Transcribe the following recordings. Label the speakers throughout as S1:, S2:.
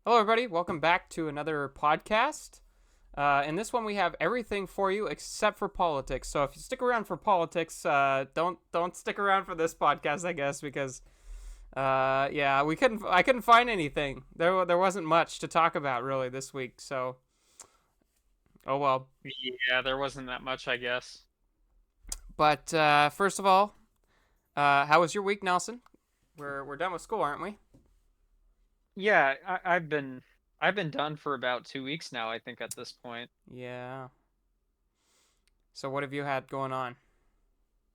S1: Hello, everybody. Welcome back to another podcast. In this one, we have everything for you except for politics. So if you stick around for politics, don't stick around for this podcast, I guess, because yeah, I couldn't find anything. There wasn't much to talk about really this week. So oh well.
S2: Yeah, there wasn't that much, I guess.
S1: But first of all, how was your week, Nelson? We're done with school, aren't we?
S2: Yeah, I've been done for about 2 weeks now, I think at this point.
S1: Yeah. So what have you had going on?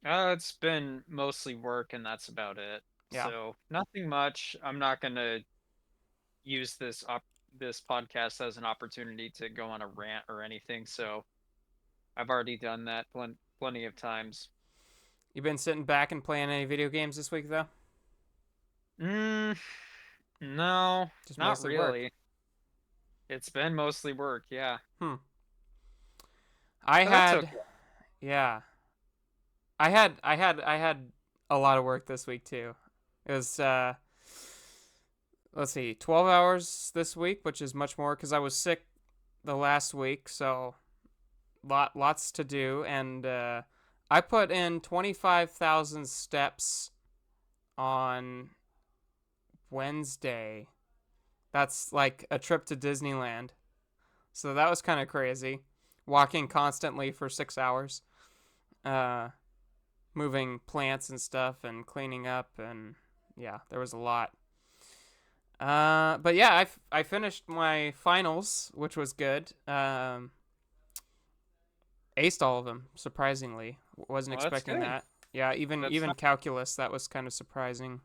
S2: It's been mostly work and that's about it.
S1: Yeah.
S2: So nothing much. I'm not gonna use this podcast as an opportunity to go on a rant or anything. So I've already done that plenty of times.
S1: You been sitting back and playing any video games this week though?
S2: Mm, no,
S1: Just
S2: not
S1: mostly work.
S2: really. It's been mostly work, yeah.
S1: Hmm. I
S2: But that's
S1: had
S2: okay.
S1: yeah. I had a lot of work this week too. It was let's see, 12 hours this week, which is much more cuz I was sick the last week, so lots to do and I put in 25,000 steps on Wednesday. That's like a trip to Disneyland. So that was kind of crazy. Walking constantly for 6 hours. Uh moving plants and stuff and cleaning up and yeah, there was a lot. But yeah, I finished my finals, which was good. Aced all of them, surprisingly. Wasn't
S2: Well, that's
S1: expecting
S2: good.
S1: that. Yeah,
S2: That's
S1: even
S2: not
S1: calculus, that was kind of surprising.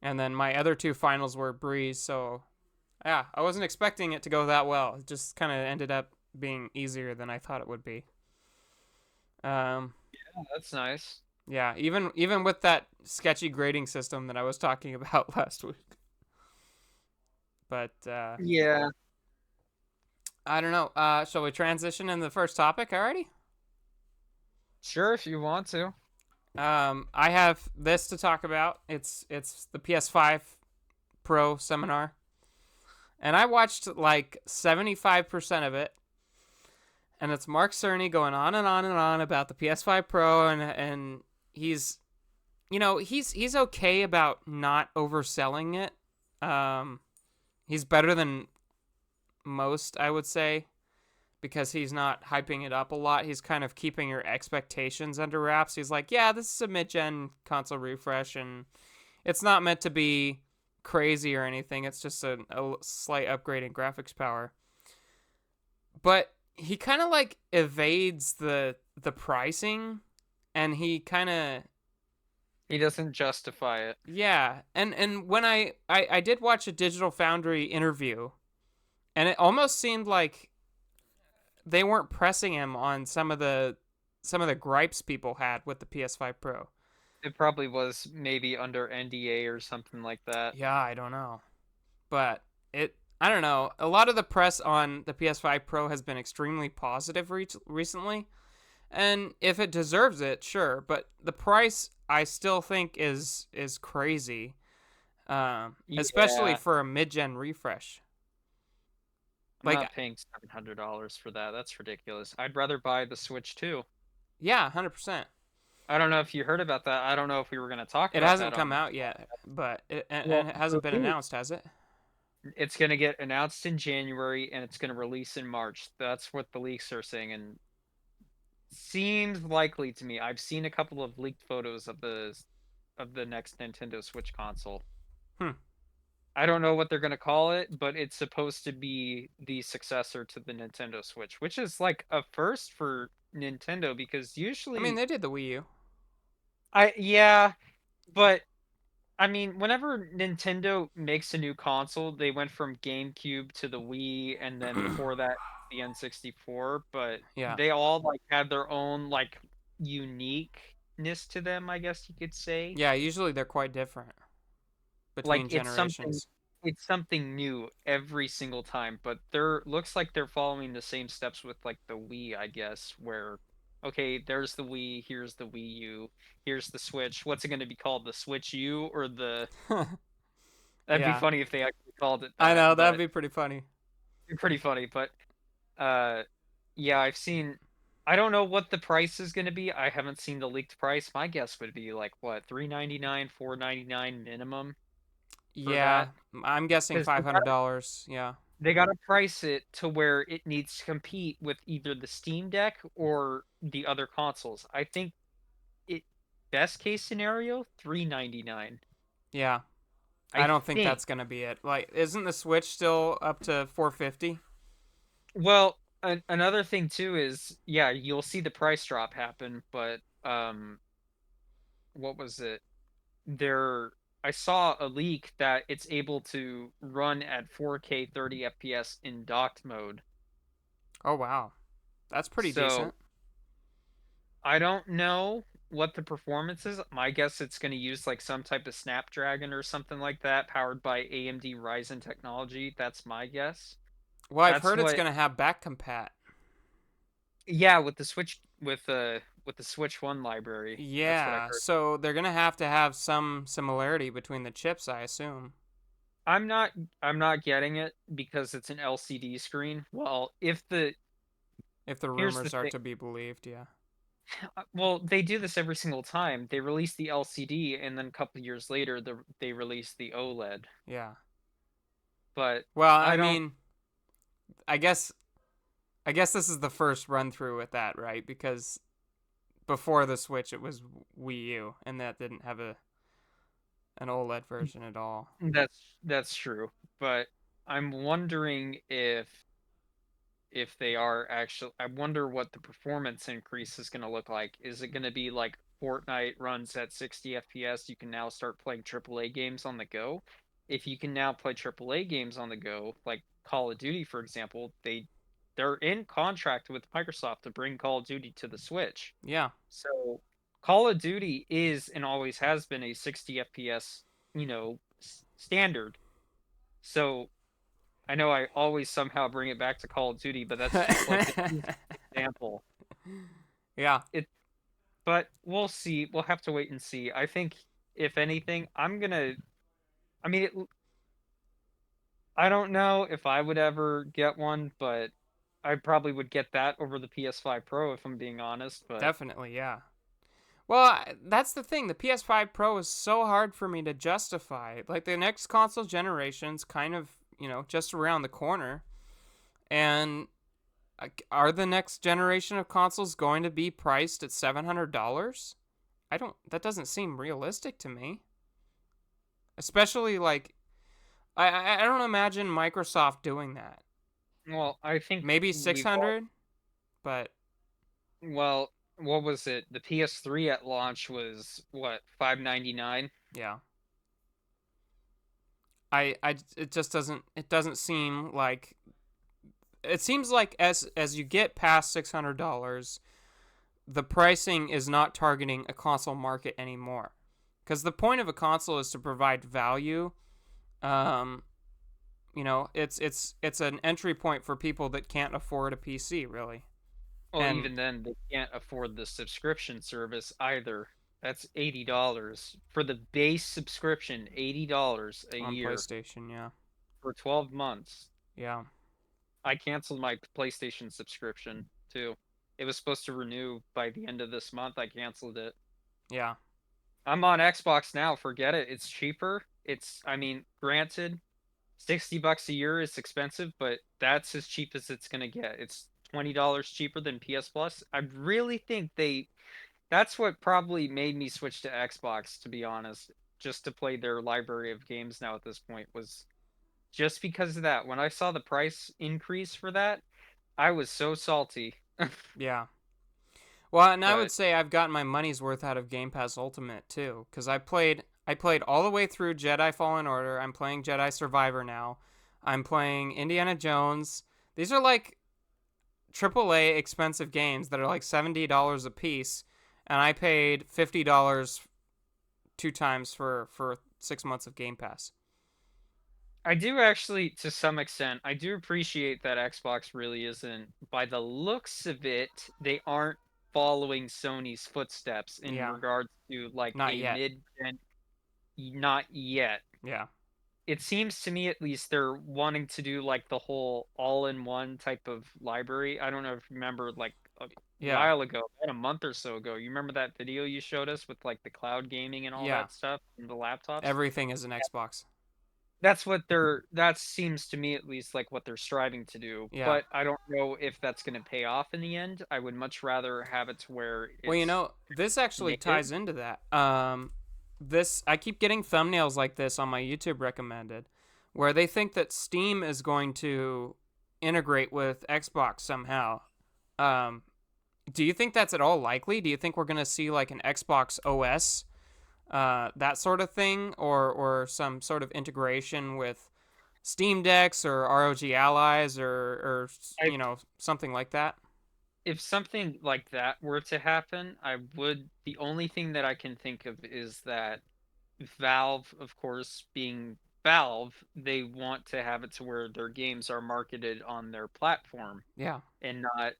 S1: And then my other two finals were breeze, so yeah, I wasn't expecting it to go that well. It just kind of ended up being easier than I thought it would be. Um,
S2: that's nice.
S1: yeah, even with that sketchy grading system that I was talking about last week. But
S2: Yeah,
S1: I don't know. Shall we transition in the first topic already?
S2: sure if you want to.
S1: I have this to talk about. It's the PS5 Pro seminar, and I watched like 75% of it, and it's Mark Cerny going on and on and on about the PS5 Pro, and he's he's okay about not overselling it. Um, he's better than most, I would say, because he's not hyping it up a lot. He's kind of keeping your expectations under wraps. He's like, yeah, this is a mid gen console refresh, and it's not meant to be crazy or anything. It's just a slight upgrade in graphics power. But he kind of like evades the pricing, and he kind of
S2: He doesn't justify it.
S1: yeah. And when I did watch a Digital Foundry interview, and it almost seemed like they weren't pressing him on some of the gripes people had with the PS5 Pro.
S2: It probably was maybe under NDA or something like that.
S1: Yeah, I don't know, but I don't know. A lot of the press on the PS5 Pro has been extremely positive recently, and if it deserves it, sure. But the price, I still think is crazy, especially
S2: Yeah,
S1: for a mid-gen refresh.
S2: I'm
S1: Like,
S2: not paying $700 for that. That's ridiculous. I'd rather buy the Switch 2.
S1: yeah, 100%.
S2: I don't know if you heard about that. I don't know if we were going to talk
S1: It
S2: about
S1: hasn't
S2: that
S1: come
S2: on.
S1: out yet, but and
S2: Well,
S1: it hasn't been announced, has it?
S2: it's going to get announced in January and it's going to release in March. That's what the leaks are saying, and seems likely to me. I've seen a couple of leaked photos of the next Nintendo Switch console.
S1: Hmm.
S2: I don't know what they're going to call it, but it's supposed to be the successor to the Nintendo Switch, which is like a first for Nintendo because
S1: I mean,
S2: usually
S1: they did the Wii U.
S2: yeah, but I mean, whenever Nintendo makes a new console, they went from GameCube to the Wii and then before that the N64, but
S1: Yeah.
S2: they all like had their own like uniqueness to them, I guess you could say.
S1: Yeah, usually they're quite different
S2: Like
S1: between generations.
S2: it's something new every single time, but they're looks like they're following the same steps with like the Wii, I guess, where okay, there's the Wii, here's the Wii U, here's the Switch. What's it going to be called? The Switch U or the That'd be
S1: Yeah.
S2: funny if they actually called it
S1: I
S2: that,
S1: know that'd
S2: but
S1: be pretty funny.
S2: pretty funny. But uh, yeah, I've seen. I don't know what the price is going to be. I haven't seen the leaked price. My guess would be like what, 3.99, 4.99 minimum for
S1: Yeah,
S2: that,
S1: I'm guessing
S2: because
S1: $500. Yeah.
S2: they gotta price it to where it needs to compete with either the Steam Deck or the other consoles. I think it best case scenario 3.99.
S1: Yeah. I
S2: I
S1: don't think
S2: think.
S1: that's gonna be it. Like, isn't the Switch still up to 450?
S2: Well, another thing too is, yeah, you'll see the price drop happen, but what was it? There, I saw a leak that it's able to run at 4K 30 FPS in docked mode.
S1: Oh wow, that's pretty
S2: So
S1: decent.
S2: I don't know what the performance is. My guess it's going to use like some type of Snapdragon or something like that, powered by AMD Ryzen technology. That's my guess.
S1: Well, I've
S2: That's
S1: heard it's
S2: what.
S1: gonna have back compat.
S2: Yeah, with the Switch, with the Switch One library. That's what I
S1: Yeah,
S2: heard.
S1: so they're gonna have to have some similarity between the chips, I assume,
S2: I'm not. I'm not getting it because it's an LCD screen. Well, if the
S1: if the
S2: here's the
S1: rumors are
S2: thing.
S1: to be believed. Yeah.
S2: Well, they do this every single time. They release the LCD, and then a couple years later, they release the OLED.
S1: Yeah.
S2: But
S1: Well, I
S2: I don't.
S1: mean, I guess I guess this is the first run through with that, right? Because before the Switch, it was Wii U, and that didn't have an OLED version at all.
S2: That's true, but I'm wondering if they are actually. I wonder what the performance increase is going to look like. Is it going to be like Fortnite runs at 60 FPS? You can now start playing AAA games on the go. If you can now play AAA games on the go, like Call of Duty, for example, they're in contract with Microsoft to bring Call of Duty to the Switch.
S1: Yeah.
S2: So Call of Duty is and always has been a 60 FPS, standard. So I know I always somehow bring it back to Call of Duty, but that's just like the easiest example.
S1: Yeah,
S2: It, but we'll see. We'll have to wait and see. I think if anything, I'm gonna. I mean, I don't know if I would ever get one, but I probably would get that over the PS5 Pro if I'm being honest. But
S1: definitely. Yeah. Well, that's the thing. The PS5 Pro is so hard for me to justify. Like, the next console generation's kind of, just around the corner. And are the next generation of consoles going to be priced at $700? That doesn't seem realistic to me. Especially, like, I don't imagine Microsoft doing that.
S2: well, I think
S1: Maybe
S2: we've all.
S1: 600, but
S2: Well, what was it? The PS3 at launch was what, 599?
S1: yeah. It just doesn't seem like it seems like as you get past $600, the pricing is not targeting a console market anymore. Because the point of a console is to provide value. Um, it's an entry point for people that can't afford a PC, really.
S2: Well,
S1: And
S2: even then, they can't afford the subscription service either. That's $80 for the base subscription, $80 a
S1: on
S2: year
S1: PlayStation, yeah,
S2: for 12 months.
S1: yeah,
S2: I canceled my PlayStation subscription too. It was supposed to renew by the end of this month. I canceled it.
S1: yeah,
S2: I'm on Xbox now. Forget it. It's cheaper. I mean, granted, $60 a year is expensive, but that's as cheap as it's gonna get. It's $20 cheaper than PS Plus. I really think that's what probably made me switch to Xbox, to be honest, just to play their library of games now at this point, was just because of that. When I saw the price increase for that, I was so salty.
S1: yeah. Well, and I would
S2: But
S1: say I've gotten my money's worth out of Game Pass Ultimate too, because I played all the way through Jedi Fallen Order. I'm playing Jedi Survivor now. I'm playing Indiana Jones. These are like AAA expensive games that are like $70 a piece, and I paid $50 two times for 6 months of Game Pass.
S2: I do actually, to some extent, I do appreciate that Xbox really isn't, by the looks of it, they aren't following Sony's footsteps in
S1: Yeah,
S2: regards to like
S1: not
S2: a
S1: yet.
S2: mid-gen, not yet.
S1: Yeah,
S2: it seems to me at least they're wanting to do like the whole all-in-one type of library. I don't know if you remember like a
S1: Yeah.
S2: while ago, about a month or so ago. You remember that video you showed us with like the cloud gaming and all
S1: Yeah.
S2: that stuff and the laptops?
S1: Everything is an Xbox.
S2: That's what they're that seems to me at least like what they're striving to do,
S1: Yeah.
S2: but I don't know if that's gonna pay off in the end. I would much rather have it to where
S1: Well,
S2: it's
S1: this actually
S2: native.
S1: ties into that. This I keep getting thumbnails like this on my YouTube recommended, where they think that Steam is going to integrate with Xbox somehow. Um, do you think that's at all likely? Do you think we're going to see like an Xbox OS, that sort of thing, or some sort of integration with Steam Decks or ROG Allies or
S2: I
S1: something like that?
S2: If something like that were to happen, I would the only thing that I can think of is that Valve, of course, being Valve, they want to have it to where their games are marketed on their platform
S1: Yeah.
S2: and not,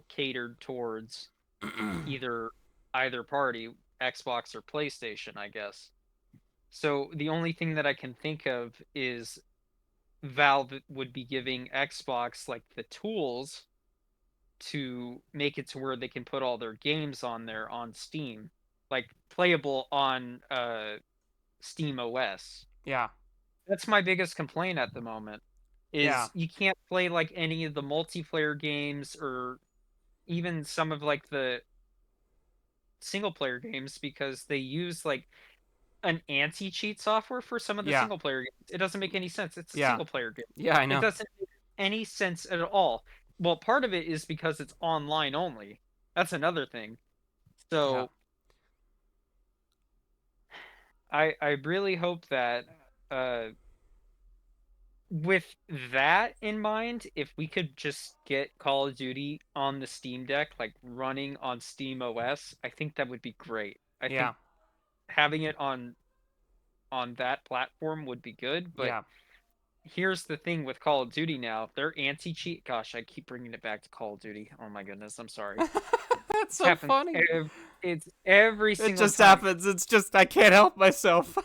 S2: catered towards either either party, Xbox or PlayStation, I guess. So the only thing that I can think of is Valve would be giving Xbox like the tools to make it to where they can put all their games on there on Steam, like playable on Steam OS.
S1: Yeah.
S2: That's my biggest complaint at the moment
S1: Yeah.
S2: is you can't play like any of the multiplayer games or even some of like the single player games because they use like an anti-cheat software for some of the
S1: Yeah.
S2: single player games. It doesn't make any sense. It's a
S1: Yeah.
S2: single player game.
S1: Yeah, I
S2: It
S1: know.
S2: doesn't make any sense at all. Well, part of it is because it's online only. That's another thing.
S1: Yeah.
S2: So I really hope that uh with that in mind, if we could just get Call of Duty on the Steam Deck, like running on Steam OS, I think that would be great. I think
S1: Yeah.
S2: having it on that platform would be good, but
S1: Yeah.
S2: here's the thing with Call of Duty now. Their anti-cheat, gosh, I keep bringing it back to Call of Duty. Oh my goodness, I'm sorry.
S1: That's
S2: This
S1: so
S2: happens
S1: funny.
S2: it's every
S1: It
S2: single
S1: just
S2: time.
S1: happens. It's just I can't help myself.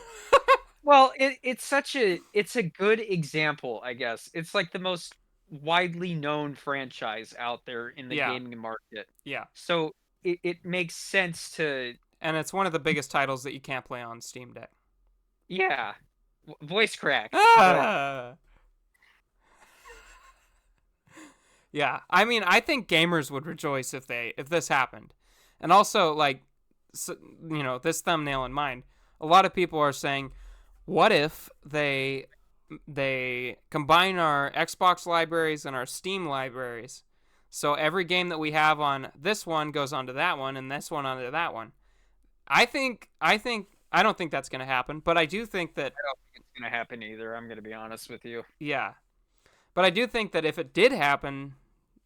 S2: Well, it's a good example, I guess. It's like the most widely known franchise out there in the
S1: Yeah.
S2: gaming market.
S1: Yeah.
S2: So it makes sense to
S1: And it's one of the biggest titles that you can't play on Steam Deck.
S2: yeah, voice crack. But
S1: Ah! Yeah. I mean, I think gamers would rejoice if this happened. And also like this thumbnail in mind, a lot of people are saying, what if they combine our Xbox libraries and our Steam libraries, so every game that we have on this one goes onto that one, and this one onto that one. I don't think that's going to happen, but I do think that
S2: I don't think it's gonna happen either. I'm gonna be honest with you.
S1: yeah, but I do think that if it did happen,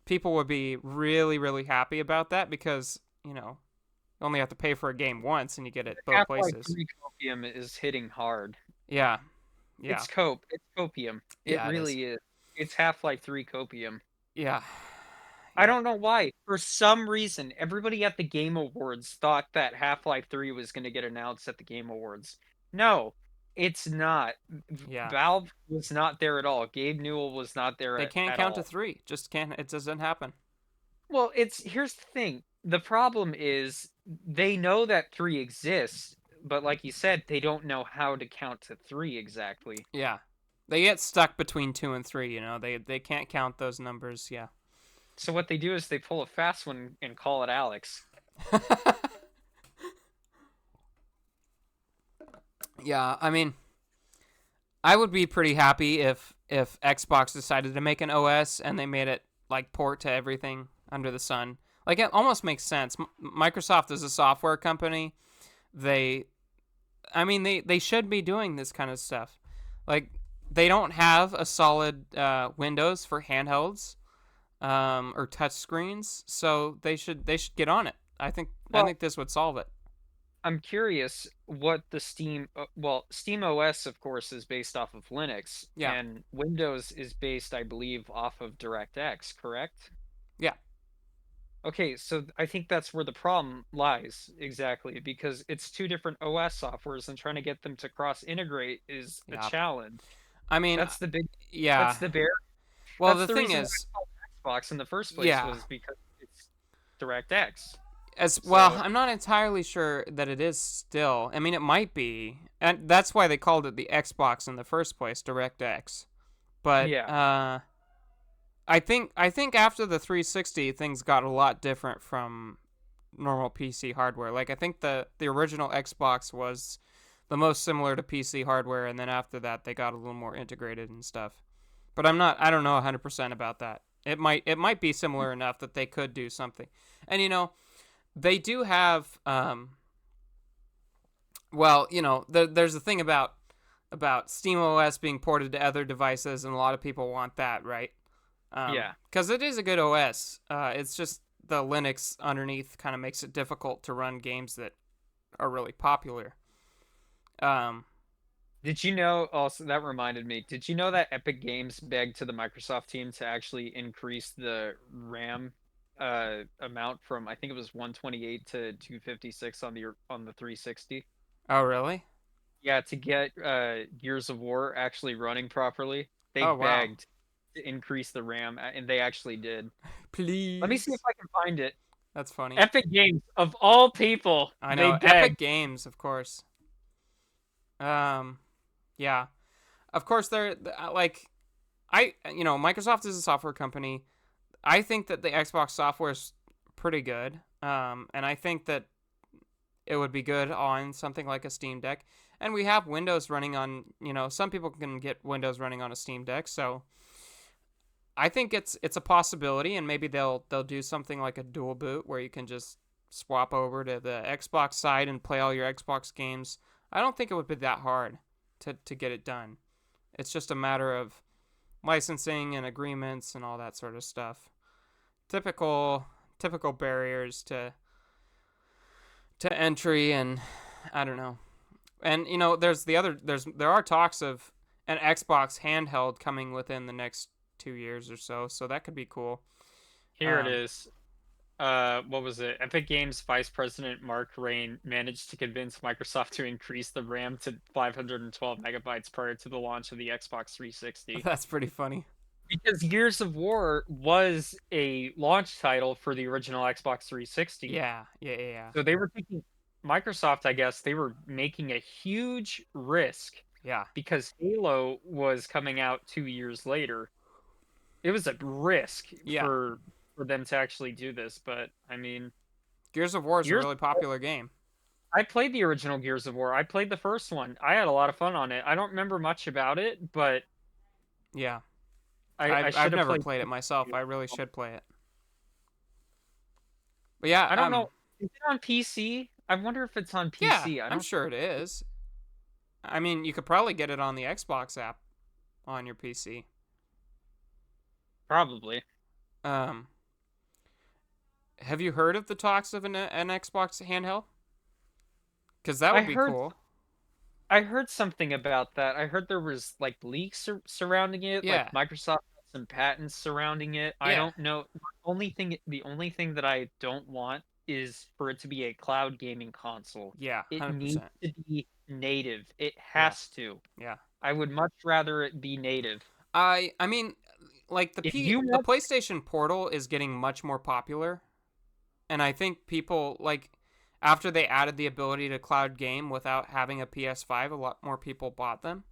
S1: people would be really really happy about that because you only have to pay for a game once and you get it both
S2: Half-Life
S1: places.
S2: 3 Copium is hitting hard.
S1: Yeah, yeah,
S2: It's copium. It
S1: yeah. It is.
S2: really is. It's Half-Life 3 copium.
S1: Yeah,
S2: I
S1: yeah,
S2: don't know why. For some reason, everybody at the Game Awards thought that Half-Life 3 was going to get announced at the Game Awards. No, it's not.
S1: yeah.
S2: Valve was not there at all. Gabe Newell was not there
S1: They can't
S2: at
S1: count to
S2: all.
S1: three. Just can't. It doesn't happen.
S2: Well, it's here's the thing. The problem is they know that 3 exists, but like you said, they don't know how to count to 3 exactly.
S1: Yeah, they get stuck between two and three. They can't count those numbers. Yeah.
S2: So what they do is they pull a fast one and call it Alex.
S1: Yeah, I mean, I would be pretty happy if Xbox decided to make an OS and they made it like port to everything under the sun. Like it almost makes sense. Microsoft is a software company. They I mean they should be doing this kind of stuff. Like they don't have a solid Windows for handhelds or touch screens, so they should get on it. I
S2: Well,
S1: think this would solve it.
S2: I'm curious what the Steam OS, of course, is based off of Linux,
S1: Yeah.
S2: and Windows is based, I believe, off of DirectX, correct?
S1: Yeah.
S2: Okay, so I think that's where the problem lies exactly because it's two different OS softwares and trying to get them to cross integrate is a
S1: Yeah.
S2: challenge.
S1: I mean,
S2: That's the big
S1: yeah.
S2: that's the bear.
S1: Well,
S2: That's
S1: the
S2: the
S1: thing
S2: reason why
S1: is,
S2: it's called Xbox in the first place
S1: yeah.
S2: was because it's DirectX.
S1: As well,
S2: So,
S1: I'm not entirely sure that it is still. I mean, it might be, and that's why they called it the Xbox in the first place, DirectX. But
S2: yeah.
S1: I think after the 360, things got a lot different from normal PC hardware. Like I think the original Xbox was the most similar to PC hardware, and then after that, they got a little more integrated and stuff. But I don't know 100% about that. It might be similar enough that they could do something. And they do have well, there's a thing about SteamOS being ported to other devices, and a lot of people want that, right?
S2: Yeah.
S1: Because it is a good OS. It's just the Linux underneath kind of makes it difficult to run games that are really popular. Um,
S2: Did you know also that reminded me, did you know that Epic Games begged to the Microsoft team to actually increase the RAM amount from I think it was 128 to 256 on the 360?
S1: oh, really?
S2: Yeah, to get Gears of War actually running properly. They
S1: Oh, wow.
S2: begged to increase the RAM and they actually did. Let me see if
S1: Please.
S2: I can find it.
S1: That's funny.
S2: Epic Games of all people,
S1: I
S2: they
S1: know.
S2: begged.
S1: Epic Games, of course. Um, yeah. Of course, they're like, Microsoft is a software company. I think that the Xbox software is pretty good. And I think that it would be good on something like a Steam Deck. And we have Windows running on, some people can get Windows running on a Steam Deck. So I think it's a possibility, and maybe they'll do something like a dual boot where you can just swap over to the Xbox side and play all your Xbox games. I don't think it would be that hard to get it done. It's just a matter of licensing and agreements and all that sort of stuff. Typical barriers to entry, and I don't know. And there are talks of an Xbox handheld coming within the next 2 years or so, so that could be cool.
S2: Here it
S1: Um,
S2: is. What was it? Epic Games Vice President Mark Rain managed to convince Microsoft to increase the RAM to 512 megabytes prior to the launch of the Xbox 360.
S1: that's pretty funny.
S2: Because Gears of War was a launch title for the original Xbox 360.
S1: Yeah, yeah, yeah, yeah.
S2: So they were thinking, Microsoft, I guess, they were making a huge risk
S1: Yeah,
S2: because Halo was coming out 2 years later. It was a risk
S1: yeah.
S2: for them to actually do this, but I mean,
S1: Gears of War is a
S2: Gears
S1: really popular game.
S2: I played the original Gears of War. I played the first one. I had a lot of fun on it. I don't remember much about it, but
S1: Yeah,
S2: I
S1: I've
S2: should have
S1: never
S2: played.
S1: played it myself. I really should play it. But yeah,
S2: I don't know. Is it on PC? I wonder if it's on
S1: yeah,
S2: PC. I
S1: I'm
S2: don't
S1: sure it is. I mean, you could probably get it on the Xbox app on your PC.
S2: probably.
S1: Um, have you heard of the talks of an Xbox handheld? Because that
S2: I
S1: would be
S2: heard
S1: cool.
S2: I heard something about that. I heard there was like leaks surrounding it, like
S1: Yeah,
S2: Microsoft had some patents surrounding it. I
S1: yeah,
S2: don't know. The only thing that I don't want is for it to be a cloud gaming console.
S1: yeah,
S2: It needs
S1: 100%.
S2: to be native. It
S1: Yeah,
S2: has to.
S1: yeah.
S2: I would much rather it be native.
S1: I mean, like
S2: If you
S1: the
S2: want,
S1: PlayStation Portal is getting much more popular, and I think people like after they added the ability to cloud game without having a PS5, a lot more people bought them.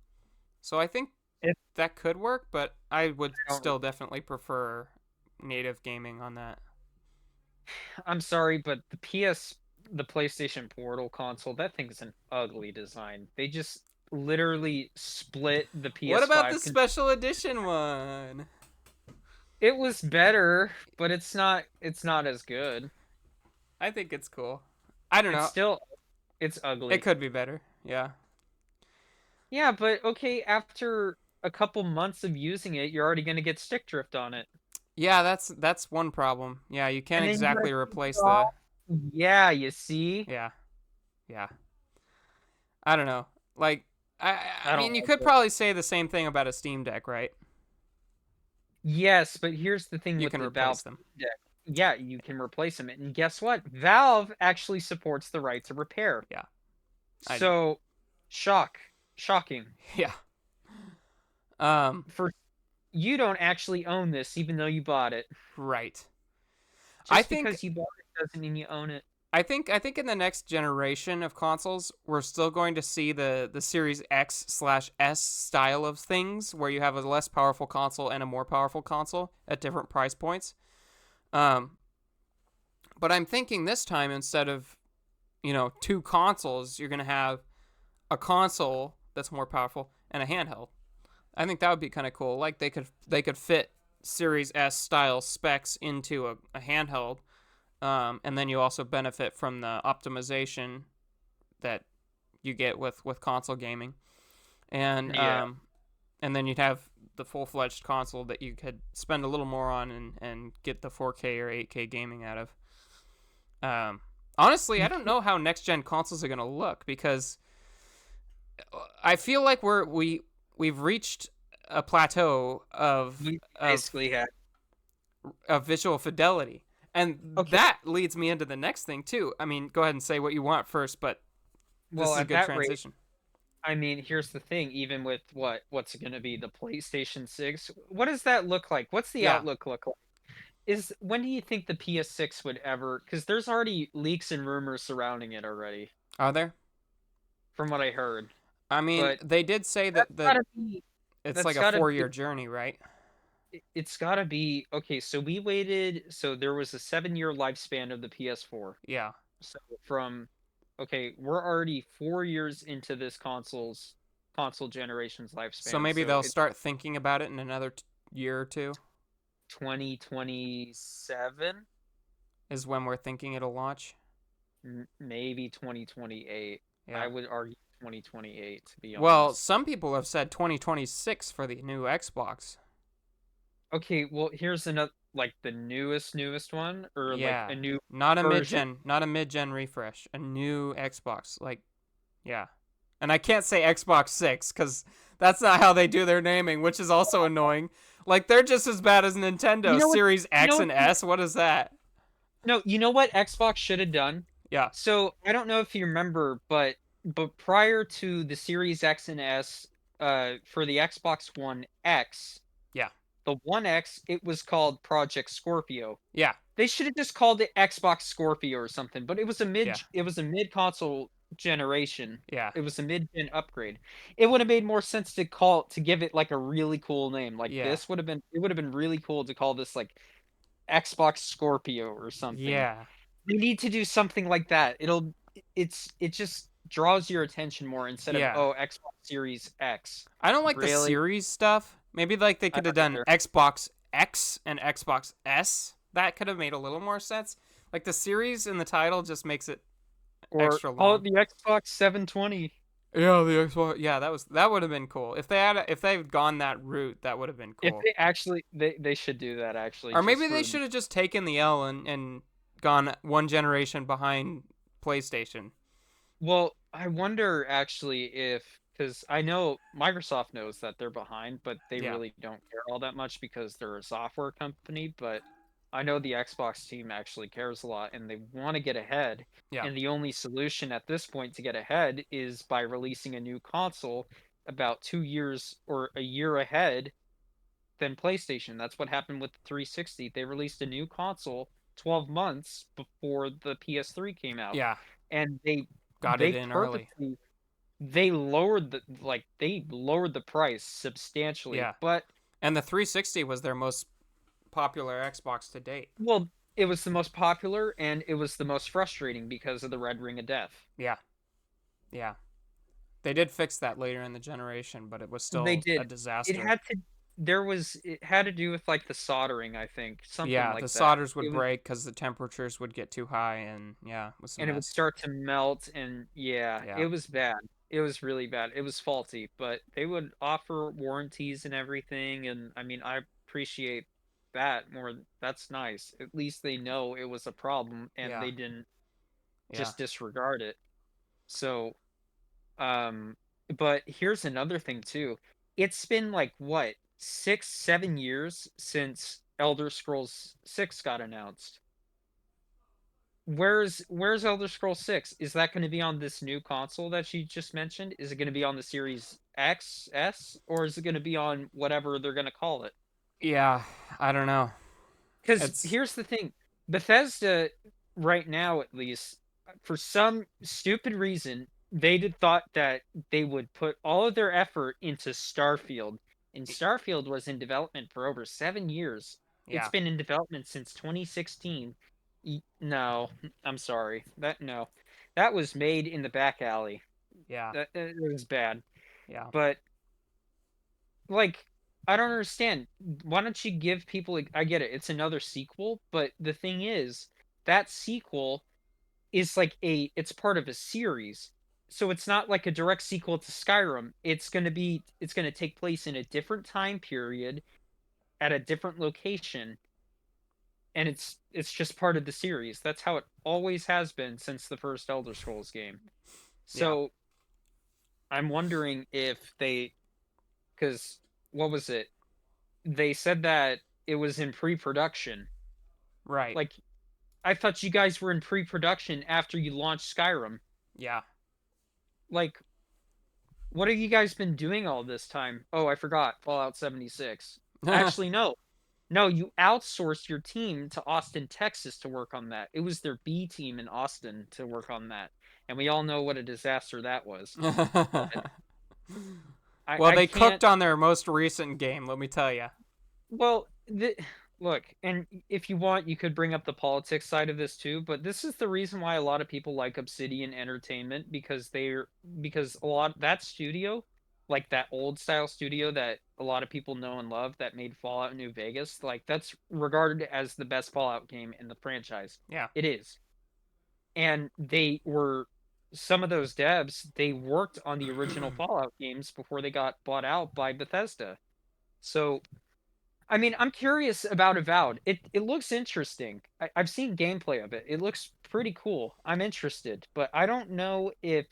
S1: So I think
S2: if
S1: that could work, but I would
S2: I don't,
S1: still definitely prefer native gaming on that.
S2: I'm sorry, but the PlayStation Portal console, that thing's an ugly design. They just literally split the
S1: What about
S2: PS5.
S1: the special edition one?
S2: It was better, but it's not as good.
S1: I think it's cool. I don't
S2: It's
S1: know.
S2: still it's
S1: It
S2: ugly.
S1: could be better. Yeah.
S2: Yeah, but okay, after a couple months of using it, you're already going to get stick drift on it.
S1: Yeah, that's one problem. Yeah, you can't
S2: And then you got
S1: exactly
S2: to take it
S1: replace the
S2: off. Yeah, you see?
S1: yeah. Yeah. I don't know. Like I
S2: I
S1: I
S2: don't
S1: mean, you
S2: like
S1: could
S2: it.
S1: probably say the same thing about a Steam Deck, right?
S2: Yes, but here's the thing
S1: You
S2: with
S1: can
S2: the Valve
S1: replace them.
S2: Steam Deck. yeah, you can replace them. And guess what? Valve actually supports the right to repair.
S1: Yeah, I know.
S2: So, shock, shocking.
S1: Yeah. Um,
S2: For you don't actually own this, even though you bought it.
S1: right. I
S2: Just
S1: think
S2: because you bought it doesn't mean you own it.
S1: I think in the next generation of consoles, we're still going to see the Series X/S style of things, where you have a less powerful console and a more powerful console at different price points. Um, but I'm thinking this time, instead of two consoles, you're gonna have a console that's more powerful and a handheld. I think that would be kind of cool. Like they could fit Series S style specs into a handheld, and then you also benefit from the optimization that you get with console gaming, and
S2: Yeah.
S1: then you'd have the full fledged console that you could spend a little more on and get the 4K or 8K gaming out of. Um, Honestly, I don't know how next gen consoles are gonna look, because I feel like we've reached a plateau
S2: We
S1: of
S2: basically had.
S1: of visual fidelity. And
S2: Okay,
S1: that leads me into the next thing too. I mean, go ahead and say what you want first, but this
S2: well,
S1: is a
S2: at
S1: good
S2: that rate,
S1: transition.
S2: I mean, here's the thing, even with what's it gonna be, the PlayStation 6? What does that look like? What's the
S1: Yeah.
S2: outlook look like? Is when do you think the PS6 would ever, because there's already leaks and rumors surrounding it already,
S1: Are there?
S2: from what I heard.
S1: I mean,
S2: But
S1: they did say
S2: that's
S1: that
S2: gotta be
S1: it's like
S2: that's
S1: a
S2: gotta be
S1: 4-year journey, right?
S2: it's gotta be okay, so we waited, so there was a 7-year lifespan of the PS4.
S1: Yeah.
S2: So from okay, we're already 4 years into this console generation's
S1: So
S2: lifespan.
S1: maybe
S2: So
S1: they'll
S2: it's
S1: start thinking about it in another year or two
S2: 2027,
S1: is when we're thinking it'll launch.
S2: maybe 2028. I
S1: Yeah.
S2: would argue 2028 to be
S1: Well,
S2: honest.
S1: some people have said 2026 for the new Xbox.
S2: Okay, well here's another, like the newest one, or like
S1: Yeah.
S2: a new
S1: Not a
S2: version.
S1: mid-gen, not a mid-gen refresh. A new Xbox. Like, yeah. And I can't say Xbox 6 cuz that's not how they do their naming, which is also annoying. Like, they're just as bad as
S2: You
S1: Nintendo.
S2: know what?
S1: Series
S2: You know
S1: X
S2: what?
S1: and S, what is that?
S2: No, you know what Xbox should have done?
S1: Yeah.
S2: So, I don't know if you remember, but prior to the Series X and S, for the Xbox One X,
S1: Yeah.
S2: the One X, it was called Project Scorpio.
S1: Yeah.
S2: They should have just called it Xbox Scorpio or something, but
S1: Yeah.
S2: it was a mid-console generation.
S1: Yeah.
S2: It was a mid-gen upgrade. It would have made more sense to give it like a really cool name. Like
S1: Yeah.
S2: this would have been really cool to call this like Xbox Scorpio or something.
S1: Yeah.
S2: They need to do something like that. It just draws your attention more instead of,
S1: Yeah.
S2: oh, Xbox Series X.
S1: I don't like the
S2: Really?
S1: series stuff. Maybe like they
S2: I
S1: could have
S2: don't
S1: done
S2: either.
S1: Xbox X and Xbox S. That could have made a little more sense. Like the series in the title just makes it
S2: Or
S1: extra
S2: call
S1: long.
S2: it the Xbox 720.
S1: Yeah, the Xbox. Yeah, that would have been cool. If they'd gone that route, that would have been
S2: If
S1: cool.
S2: they actually they should do that actually
S1: Or
S2: just
S1: maybe they
S2: for
S1: should have just taken the L and gone one generation behind PlayStation.
S2: well, I wonder actually if, because I know Microsoft knows that they're behind, but they
S1: Yeah.
S2: really don't care all that much because they're a software company. But I know the Xbox team actually cares a lot and they want to get ahead.
S1: Yeah.
S2: And the only solution at this point to get ahead is by releasing a new console about 2 years or a year ahead than PlayStation. That's what happened with the 360. They released a new console 12 months before the PS3 came out.
S1: Yeah.
S2: And
S1: Got it in early.
S2: they lowered the price substantially.
S1: Yeah.
S2: But
S1: And the 360 was their most popular Xbox to date.
S2: well, it was the most popular and it was the most frustrating because of the red ring of death.
S1: Yeah. Yeah. They did fix that later in the generation, but it was
S2: They
S1: still a
S2: did. It
S1: disaster.
S2: had to it had to do with like the soldering, I think, something
S1: Yeah, the
S2: like that.
S1: solders would
S2: It was
S1: break because the temperatures would get too high, and yeah, it was a
S2: and it would
S1: mess.
S2: start to melt, and yeah,
S1: Yeah,
S2: it was bad. It was really bad. It was faulty, but they would offer warranties and everything, and I mean, I appreciate that more. That's nice. At least they know it was a problem and
S1: yeah,
S2: they didn't
S1: yeah,
S2: just disregard it. So, um, but here's another thing too. It's been like what, 6, 7 years since Elder Scrolls 6 got announced. Where's Elder Scrolls 6? Is that going to be on this new console that you just mentioned? Is it going to be on the Series X, S, or is it going to be on whatever they're going to call it?
S1: Yeah, I don't know.
S2: Because
S1: It's
S2: here's the thing, Bethesda, right now at least, for some stupid reason, thought that they would put all of their effort into Starfield, and Starfield was in development for over 7 years. It's
S1: yeah,
S2: been in development since 2016. No, I'm sorry. That was made in the back alley.
S1: yeah,
S2: That it was bad.
S1: yeah,
S2: But like, I don't understand. Why don't you give people like, I get it, it's another sequel, but the thing is, that sequel is like it's part of a series. So it's not like a direct sequel to Skyrim. It's going to take place in a different time period at a different location, and it's just part of the series. That's how it always has been since the first Elder Scrolls game.
S1: yeah.
S2: So I'm wondering if they, cuz what was it? They said that it was in pre-production.
S1: Right.
S2: Like, I thought you guys were in pre-production after you launched Skyrim.
S1: Yeah.
S2: Like, what have you guys been doing all this time? Oh, I forgot. Fallout 76. Actually, no. No, you outsourced your team to Austin, Texas to work on that. It was their B team in Austin to work on that. And we all know what a disaster that was. But
S1: Well,
S2: I
S1: they
S2: can't.
S1: cooked on their most recent game, let me tell you.
S2: Well, look, and if you want, you could bring up the politics side of this too, but this is the reason why a lot of people like Obsidian Entertainment, because a lot that studio, like that old style studio that a lot of people know and love that made Fallout New Vegas, like that's regarded as the best Fallout game in the franchise.
S1: Yeah.
S2: It is. And some of those devs, they worked on the original Fallout games before they got bought out by Bethesda. So I mean, I'm curious about Avowed. It looks interesting. I've seen gameplay of it. It looks pretty cool. I'm interested, but I don't know if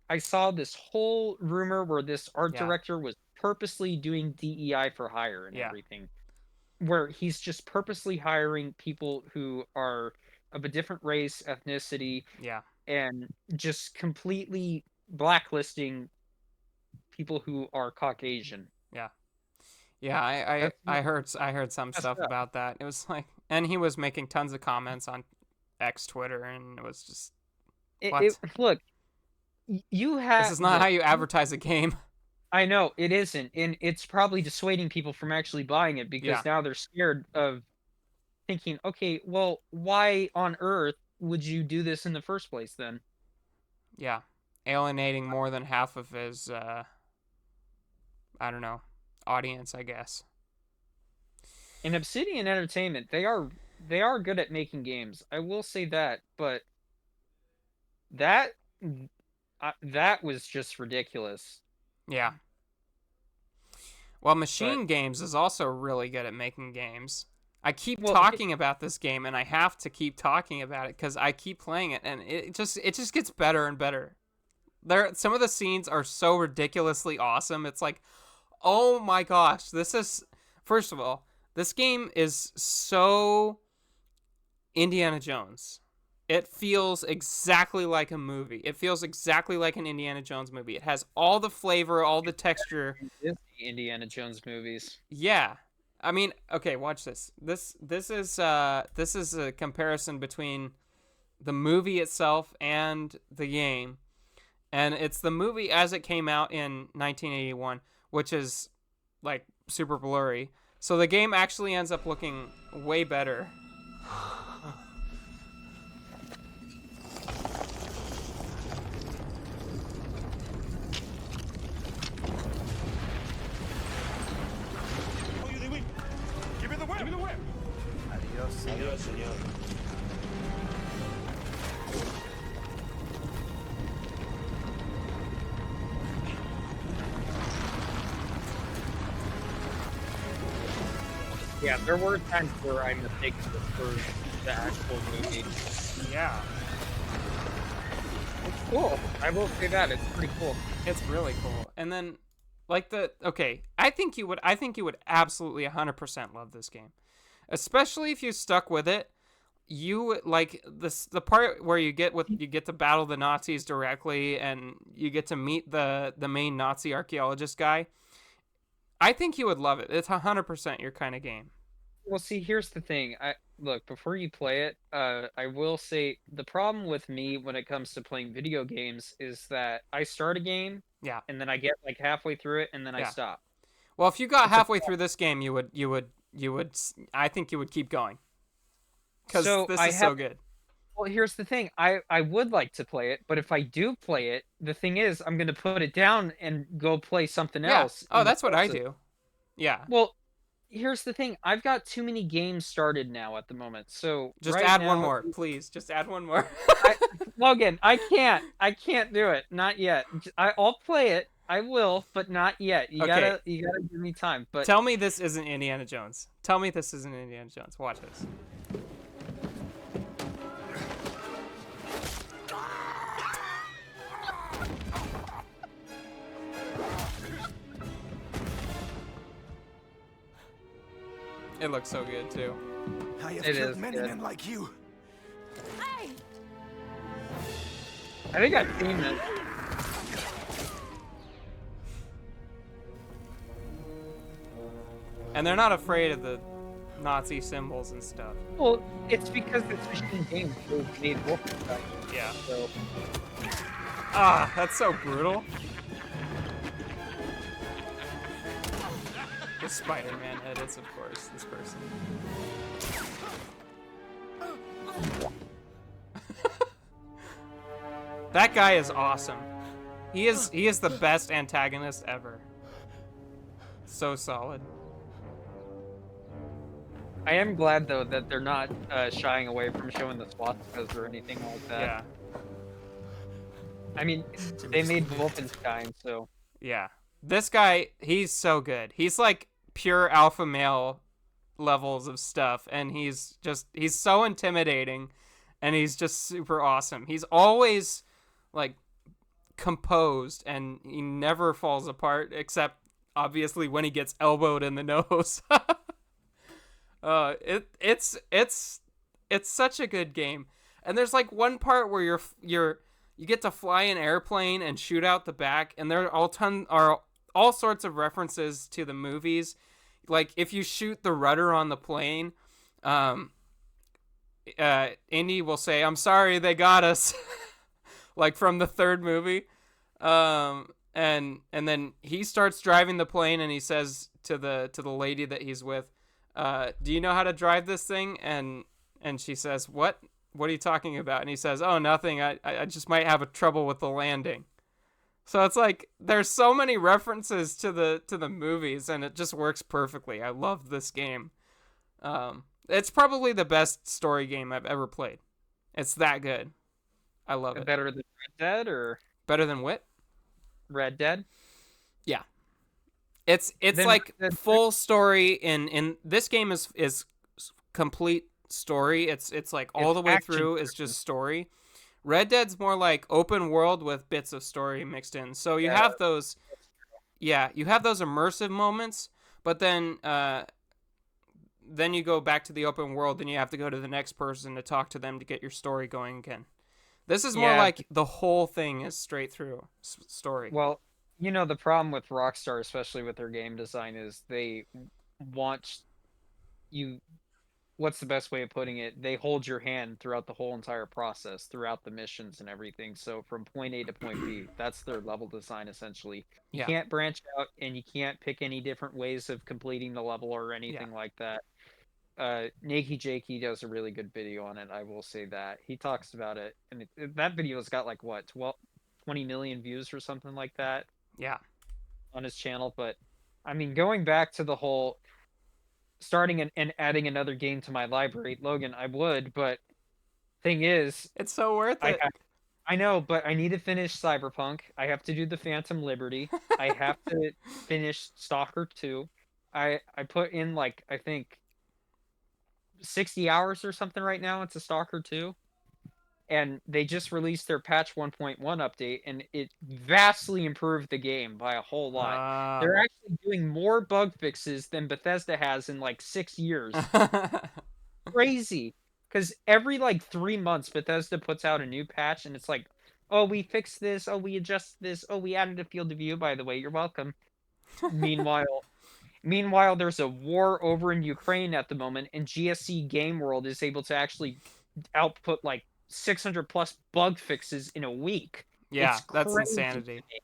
S2: I saw this whole rumor where this art
S1: Yeah.
S2: director was purposely doing DEI for hire and
S1: Yeah.
S2: everything, where he's just purposely hiring people who are of a different race, ethnicity,
S1: Yeah.
S2: and just completely blacklisting people who are Caucasian.
S1: Yeah. Yeah, I
S2: That's
S1: I heard I heard some
S2: messed
S1: stuff
S2: up.
S1: about that. It was like, and he was making tons of comments on X Twitter, and it was just
S2: It
S1: what?
S2: look, you
S1: This
S2: have
S1: is not how
S2: look.
S1: you advertise a game.
S2: I know it isn't, and it's probably dissuading people from actually buying it
S1: Yeah.
S2: because now they're scared of thinking, okay, well, why on earth would you do this in the first place then?
S1: Yeah. Alienating more than half of his I don't know, audience, I guess.
S2: In Obsidian Entertainment, they are good at making games. I will say that, but that that was just ridiculous.
S1: Yeah. Well,
S2: But
S1: Machine Games is also really good at making games. I keep
S2: well,
S1: talking about this game, and I have to keep talking about it because I keep playing it, and it just gets better and better. Some of the scenes are so ridiculously awesome. It's like, oh my gosh, this is, first of all, this game is so Indiana Jones. It feels exactly like a movie. It feels exactly like an Indiana Jones movie. It has all the flavor, all the texture.
S2: Disney Indiana Jones movies.
S1: Yeah. I mean, okay, watch this. This is a comparison between the movie itself and the game. And it's the movie as it came out in 1981, which is like super blurry. So the game actually ends up looking way better.
S3: Give me the whip! Give me the whip! Adios, Adios, senor.
S2: Yeah, there were times where I mistaken this for the actual movie.
S1: Yeah.
S2: It's cool. I will say that it's pretty cool.
S1: It's really cool. And then like I think you would absolutely 100% love this game. especially if you stuck with it. You like the part where you get to battle the Nazis directly, and you get to meet the main Nazi archaeologist guy. I think you would love it. It's 100% your kind of game.
S2: Well, see, here's the thing. I look, before you play it, I will say the problem with me when it comes to playing video games is that I start a game
S1: Yeah,
S2: and then I get like halfway through it and then I
S1: yeah.
S2: stop.
S1: Well, if you got
S2: It's a
S1: halfway through this game, you would. I think you would keep going because
S2: so
S1: this
S2: I
S1: is
S2: have
S1: so good.
S2: well, here's the thing. I would like to play it, but if I do play it, the thing is I'm gonna put it down and go play something
S1: Yeah.
S2: else
S1: Oh,
S2: in the
S1: that's what I
S2: process.
S1: do. Yeah.
S2: Well, here's the thing. I've got too many games started now at the moment. So
S1: Just
S2: right
S1: add one
S2: now,
S1: more, please. Just add one more.
S2: I, Logan, I can't. I can't do it. Not yet. I'll play it. I will, but not yet.
S1: Okay.
S2: You gotta give me time. But
S1: Tell me this isn't Indiana Jones. Tell me this isn't Indiana Jones. Watch this. It looks so good too.
S3: I have
S2: It
S3: killed
S2: is
S3: many
S2: good.
S3: men like you.
S2: I think I've seen this.
S1: And they're not afraid of the Nazi symbols and stuff.
S2: Well, it's because it's Machine Games who made Wolfenstein.
S1: Yeah.
S2: So
S1: Ah, that's so brutal. The Spider-Man edits, of course, this person. That guy is awesome. He is the best antagonist ever. So solid.
S2: I am glad though that they're not shying away from showing the swastikas or anything like that.
S1: Yeah.
S2: I mean, they made Wolfenstein, so
S1: Yeah. This guy, he's so good. He's like pure alpha male levels of stuff, and he's so intimidating, and he's just super awesome. He's always like composed, and he never falls apart, except obviously when he gets elbowed in the nose. It's such a good game. And there's like one part where you get to fly an airplane and shoot out the back, and there are all sorts of references to the movies. Like if you shoot the rudder on the plane, Indy will say, "I'm sorry, they got us," like from the third movie. And then he starts driving the plane, and he says to the lady that he's with, "Do you know how to drive this thing?" And she says, "What? What are you talking about?" And he says, "Oh, nothing. I just might have a trouble with the landing." So it's like there's so many references to the movies, and it just works perfectly. I love this game. It's probably the best story game I've ever played. It's that good. I love it.
S2: better than Red Dead or
S1: Better than what?
S2: Red Dead.
S1: Yeah. It's
S2: Then
S1: like
S2: Red Dead
S1: full story in this game is complete story. It's like all
S2: It's
S1: the way
S2: action
S1: through is just story. Red Dead's more like open world with bits of story mixed in. So you have those you have those immersive moments, but then you go back to the open world and you have to go to the next person to talk to them to get your story going again. This is more
S2: Yeah.
S1: like the whole thing is straight through story.
S2: Well, you know, the problem with Rockstar, especially with their game design, is they want you. What's the best way of putting it? They hold your hand throughout the whole entire process, throughout the missions and everything. So from point A to point B, that's their level design essentially. You
S1: Yeah.
S2: can't branch out and you can't pick any different ways of completing the level or anything like that. Nakey Jakey does a really good video on it. I will say that he talks about it, and that video's got like what 20 million views or something like that
S1: Yeah.
S2: on his channel. But I mean, going back to the whole starting and adding another game to my library, Logan, I would, but thing is,
S1: It's so worth it.
S2: I know, but I need to finish Cyberpunk. I have to do the Phantom Liberty. I have to finish Stalker 2. I put in like I think 60 hours or something right now into Stalker 2. and they just released their patch 1.1 update, and it vastly improved the game by a whole lot. They're actually doing more bug fixes than Bethesda has in like 6 years. Crazy. Because every like 3 months, Bethesda puts out a new patch, and it's like, oh, we fixed this. Oh, we adjusted this. Oh, we added a field of view. By the way, you're welcome. Meanwhile, there's a war over in Ukraine at the moment, and GSC Game World is able to actually output like 600 plus bug fixes in a week.
S1: Yeah,
S2: It's
S1: that's
S2: crazy to
S1: insanity.
S2: me.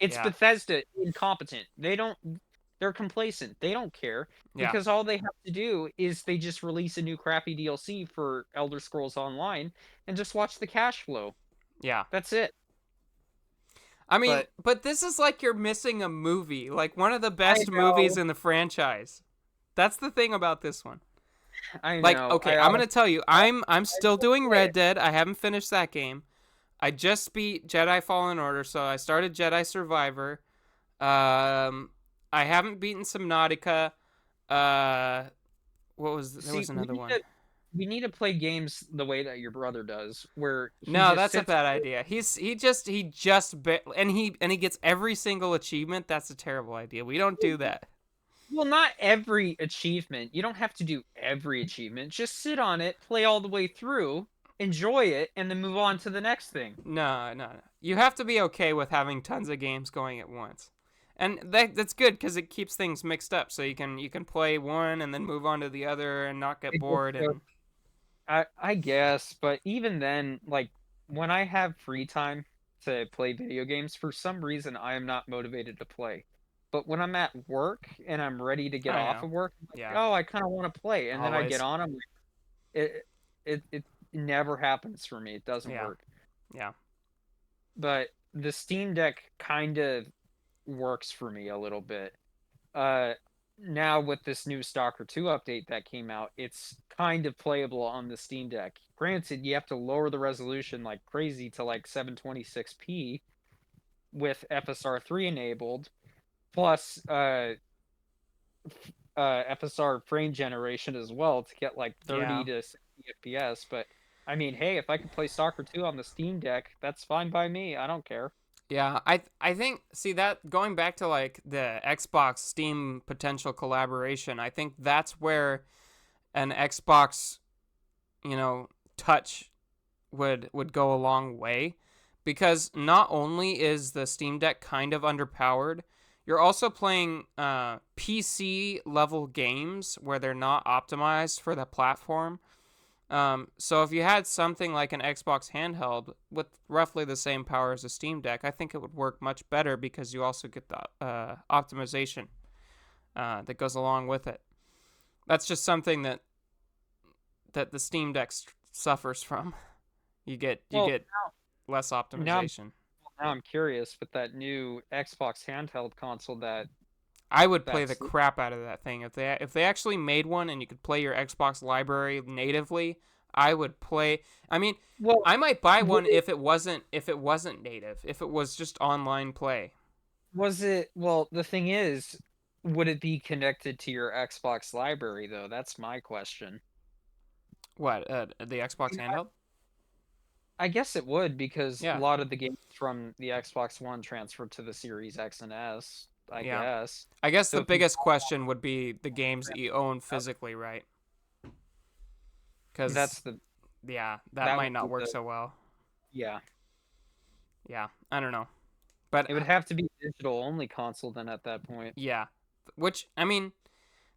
S2: It's
S1: Yeah.
S2: Bethesda incompetent. They're complacent. They don't care
S1: Yeah.
S2: because all they have to do is they just release a new crappy DLC for Elder Scrolls Online and just watch the cash flow.
S1: Yeah.
S2: That's it.
S1: I mean, but this is like you're missing a movie, like one of the best movies in the franchise. That's the thing about this one.
S2: I know.
S1: Like, okay, I'm gonna tell you, I'm still doing Red Dead. I haven't finished that game. I just beat Jedi Fallen Order, so I started Jedi Survivor. I haven't beaten Subnautica. What was there was another one.
S2: We need to play games the way that your brother does, where
S1: no, that's a bad idea. He just and he gets every single achievement. That's a terrible idea. We don't do that.
S2: Well, not every achievement. You don't have to do every achievement. Just sit on it, play all the way through, enjoy it, and then move on to the next thing.
S1: No. You have to be okay with having tons of games going at once. And that's good because it keeps things mixed up. So you can play one and then move on to the other and not get bored. And
S2: I guess, but even then, like when I have free time to play video games, for some reason I am not motivated to play. But when I'm at work and I'm ready to get off of work, I'm like,
S1: Yeah.
S2: oh, I kind of want to play, and then I get
S1: Always.
S2: on. I'm like, it never happens for me. It doesn't work.
S1: Yeah.
S2: But the Steam Deck kind of works for me a little bit. Now with this new Stalker 2 update that came out, it's kind of playable on the Steam Deck. Granted, you have to lower the resolution like crazy to like 726p with FSR3 enabled, plus FSR frame generation as well to get like 30 to 60 FPS. But I mean, hey, if I could play Stalker 2 on the Steam Deck, that's fine by me. I don't care.
S1: Yeah, I think, see, that going back to like the Xbox Steam potential collaboration, I think that's where an Xbox, touch would go a long way, because not only is the Steam Deck kind of underpowered, you're also playing PC level games where they're not optimized for the platform. So if you had something like an Xbox handheld with roughly the same power as a Steam Deck, I think it would work much better because you also get the optimization that goes along with it. That's just something that the Steam Deck suffers from. You get less optimization.
S2: Now I'm curious with that new Xbox handheld console that
S1: I would play the crap out of that thing. If they actually made one and you could play your Xbox library natively, I would play. I mean, I might buy one if it wasn't native, if it was just online play.
S2: Was it? Well, the thing is, would it be connected to your Xbox library though? That's my question.
S1: What, the Xbox handheld?
S2: I guess it would, because
S1: Yeah.
S2: a lot of the games from the Xbox One transferred to the Series X and S. I guess.
S1: I guess the biggest question would be the games that you own physically, right? Because that might not work so well.
S2: Yeah.
S1: Yeah, I don't know, but
S2: it would have to be a digital only console then at that point.
S1: Yeah, which, I mean,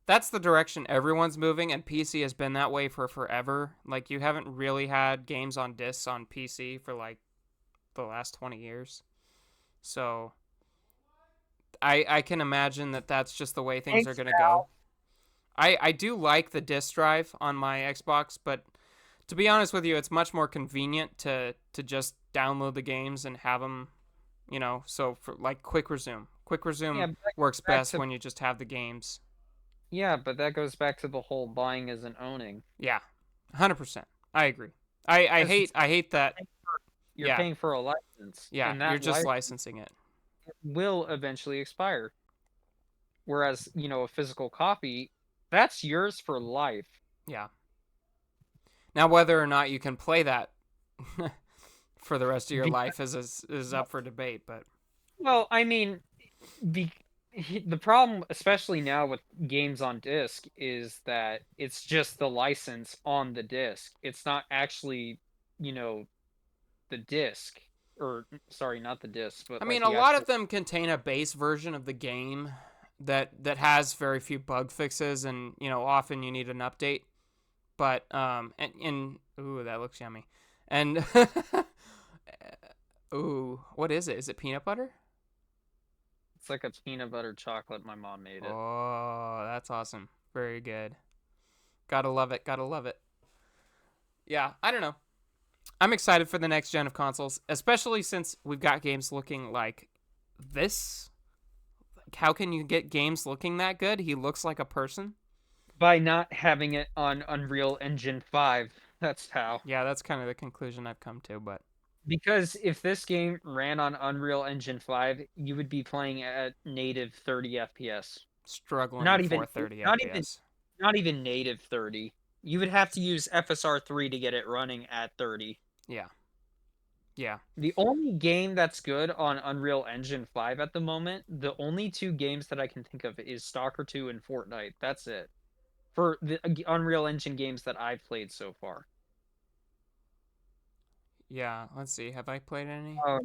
S1: that's the direction everyone's moving, and PC has been that way for forever. Like, you haven't really had games on discs on PC for like the last 20 years. So I can imagine that that's just the way things are going to go. I do like the disc drive on my Xbox, but to be honest with you, it's much more convenient to just download the games and have them, so for like Quick Resume. Quick Resume works best when you just have the games.
S2: Yeah, but that goes back to the whole buying isn't owning.
S1: Yeah, 100%. I agree. I hate that.
S2: You're paying for a license.
S1: Yeah,
S2: and
S1: you're just licensing it.
S2: Will eventually expire. Whereas, a physical copy, that's yours for life.
S1: Yeah. Now, whether or not you can play that for the rest of your
S2: Be-
S1: life is up for debate. But
S2: well, I mean, the the problem, especially now with games on disc, is that it's just the license on the disc. It's not actually, you know, the disc, or sorry, not the disc,
S1: I
S2: but like
S1: mean, a
S2: the
S1: lot of
S2: actual.
S1: them contain a base version of the game that has very few bug fixes, and often you need an update. But and ooh, that looks yummy. And ooh, what is it? Is it peanut butter?
S2: It's like a peanut butter chocolate. My mom made it.
S1: Oh, that's awesome. Very good. Gotta love it. Gotta love it. Yeah, I don't know. I'm excited for the next gen of consoles, especially since we've got games looking like this. Like, how can you get games looking that good? He looks like a person.
S2: By not having it on Unreal Engine 5. That's how.
S1: Yeah, that's kind of the conclusion I've come to, but
S2: Because if this game ran on Unreal Engine 5, you would be playing at native 30 FPS.
S1: struggling
S2: Not
S1: for
S2: even
S1: 30
S2: not even
S1: FPS.
S2: not even native 30. You would have to use FSR3 to get it running at 30.
S1: Yeah. Yeah.
S2: The only game that's good on Unreal Engine 5 at the moment, the only two games that I can think of is Stalker 2 and Fortnite. That's it. For the Unreal Engine games that I've played so far.
S1: Yeah, let's see. Have I played any?
S2: Oh,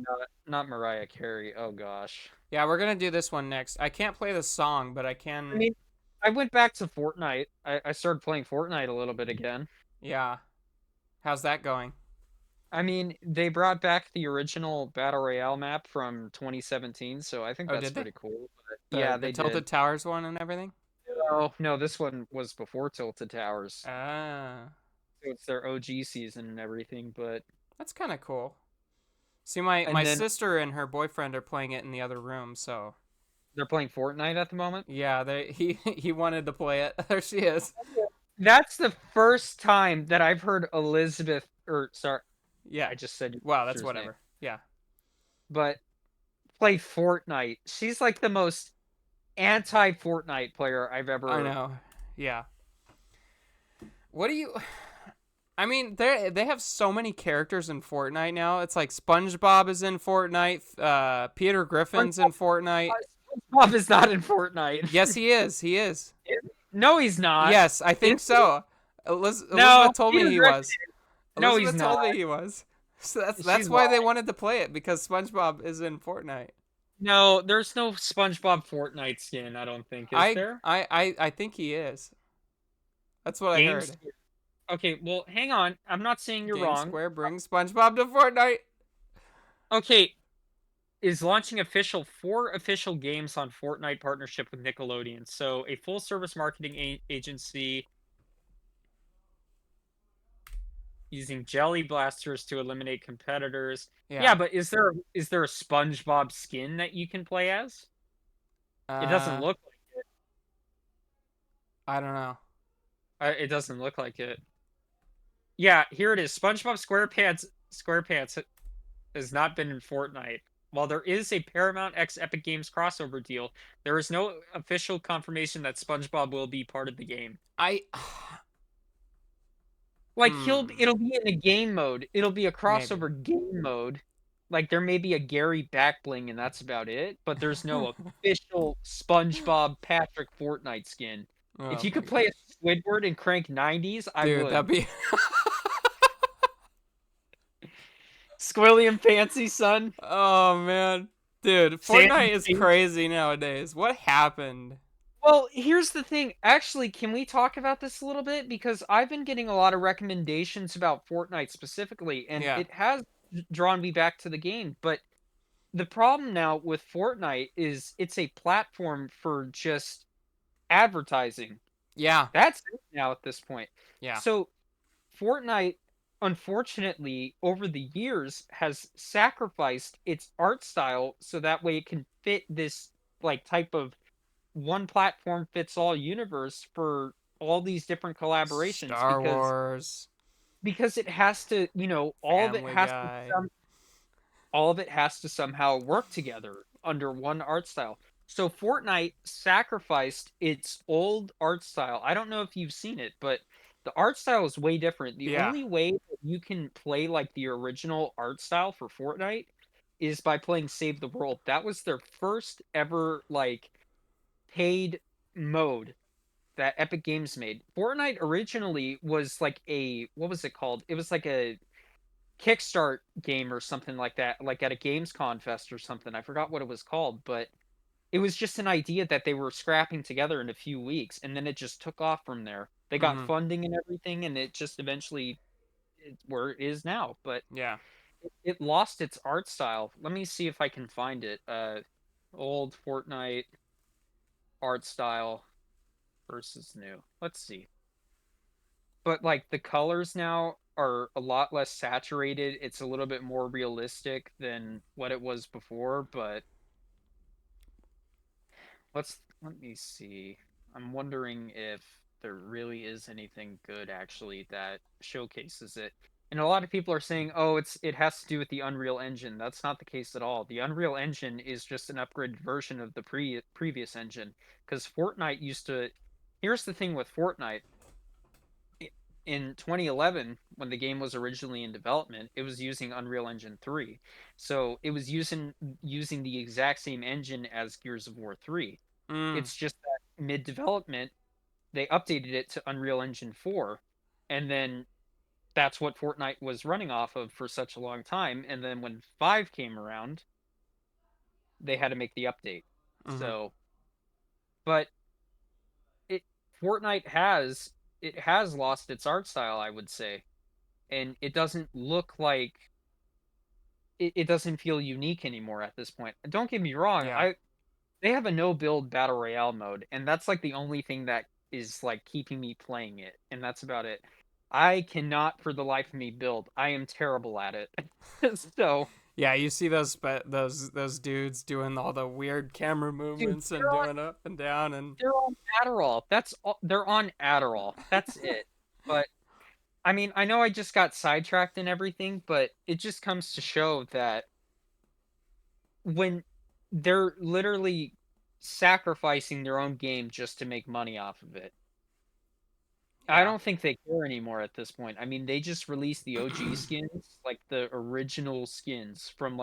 S2: not Mariah Carey. Oh gosh.
S1: Yeah, we're gonna do this one next. I can't play the song, but I
S2: I
S1: can.
S2: mean, I went back to Fortnite. I started playing Fortnite a little bit again.
S1: Yeah. How's that going?
S2: I mean, they brought back the original Battle Royale map from 2017, so I think
S1: Oh,
S2: that's
S1: did they?
S2: pretty cool. But
S1: The
S2: yeah,
S1: the
S2: they did.
S1: Tilted Towers one and everything?
S2: Oh, no, this one was before Tilted Towers.
S1: Ah,
S2: So it's their OG season and everything, but
S1: that's kind of cool. See, my
S2: and then
S1: sister and her boyfriend are playing it in the other room, so
S2: they're playing Fortnite at the moment.
S1: yeah, he wanted to play it. There she is.
S2: That's the first time that I've heard Elizabeth, or sorry,
S1: Yeah.
S2: I just said your
S1: Wow, that's
S2: sister's name,
S1: whatever. Yeah.
S2: but play Fortnite. She's like the most anti-Fortnite player I've
S1: I
S2: ever.
S1: know. Yeah. What do you? I mean, they have so many characters in Fortnite now. It's like SpongeBob is in Fortnite. Peter Griffin's in Fortnite.
S2: SpongeBob is not in Fortnite.
S1: Yes, he is. He is.
S2: No, he's not.
S1: Yes, I think
S2: Is he?
S1: so.
S2: No,
S1: Elizabeth told me
S2: Peter
S1: he
S2: Griffin.
S1: was.
S2: No, he's
S1: Elizabeth
S2: not.
S1: told me he was. So that's
S2: She's
S1: why they
S2: lying.
S1: wanted to play it because SpongeBob is in Fortnite.
S2: No, there's no SpongeBob Fortnite skin. I don't think. Is
S1: I
S2: there?
S1: I I I think he is. That's what I
S2: Games.
S1: heard.
S2: Okay, well, hang on. I'm not saying you're
S1: Game
S2: wrong.
S1: Square brings SpongeBob to Fortnite.
S2: Okay, is launching four official games on Fortnite partnership with Nickelodeon. So a full service marketing agency using jelly blasters to eliminate competitors. Yeah,
S1: Yeah.
S2: but is there a SpongeBob skin that you can play as? It doesn't
S1: Uh,
S2: look like it.
S1: I don't know.
S2: It doesn't look like it. Yeah, here it is. SpongeBob SquarePants has not been in Fortnite. While there is a Paramount X Epic Games crossover deal, there is no official confirmation that SpongeBob will be part of the game.
S1: I
S2: Like
S1: hmm
S2: it'll be in a game mode. It'll be a
S1: maybe.
S2: crossover game mode. Like there may be a Gary backbling and that's about it, but there's no official SpongeBob Patrick Fortnite skin. If
S1: Oh
S2: you
S1: my
S2: could play
S1: gosh.
S2: as Squidward and crank 90s, I
S1: Dude, that'd
S2: would.
S1: be
S2: Squilliam Fancy, son.
S1: Oh man. Dude,
S2: Sandy
S1: Fortnite is
S2: Sue.
S1: crazy nowadays. What happened?
S2: Well, here's the thing. Actually, can we talk about this a little bit? Because I've been getting a lot of recommendations about Fortnite specifically, and
S1: Yeah.
S2: it has drawn me back to the game. But the problem now with Fortnite is it's a platform for just advertising.
S1: Yeah.
S2: That's it now at this point.
S1: Yeah.
S2: So Fortnite, unfortunately, over the years has sacrificed its art style so that way it can fit this like type of one platform fits all universe for all these different collaborations
S1: Star Wars,
S2: because it has to,
S1: Family Guy.
S2: all of it has to somehow work together under one art style. So Fortnite sacrificed its old art style. I don't know if you've seen it, but The art style is way different. The
S1: Yeah.
S2: only way that you can play like the original art style for Fortnite is by playing Save the World. That was their first ever like paid mode that Epic Games made. Fortnite originally was like a what was it called? It was like a Kickstart game or something like that, like at a Gamescom fest or something. I forgot what it was called, but it was just an idea that they were scrapping together in a few weeks, and then it just took off from there. They got
S1: Mhm.
S2: funding and everything, and it just eventually where it is now. But
S1: Yeah.
S2: it lost its art style. Let me see if I can find it. Old Fortnite art style versus new. Let's see. But like the colors now are a lot less saturated. It's a little bit more realistic than what it was before, but let me see. I'm wondering if there really is anything good actually that showcases it. And a lot of people are saying, "Oh, it has to do with the Unreal Engine." That's not the case at all. The Unreal Engine is just an upgraded version of the previous engine because Fortnite used to Here's the thing with Fortnite. In 2011, when the game was originally in development, it was using Unreal Engine 3. So, it was using the exact same engine as Gears of War 3.
S1: Mm.
S2: It's just that mid-development, they updated it to Unreal Engine 4, and then that's what Fortnite was running off of for such a long time, and then when 5 came around, they had to make the update.
S1: Mhm.
S2: So, but it Fortnite has lost its art style, I would say, and it doesn't look like it doesn't feel unique anymore at this point. Don't get me wrong,
S1: Yeah.
S2: I they have a no build battle royale mode, and that's like the only thing that is like keeping me playing it, and that's about it. I cannot for the life of me build. I am terrible at it. So,
S1: Yeah, you see those dudes doing all the weird camera
S2: dude,
S1: movements and doing up and down and
S2: they're on Adderall. That's all, they're on Adderall. That's it. But I mean, I know I just got sidetracked and everything, but it just comes to show that when they're literally sacrificing their own game just to make money off of it. I
S1: yeah.
S2: don't think they care anymore at this point. I mean, they just released the OG skins, like the original skins from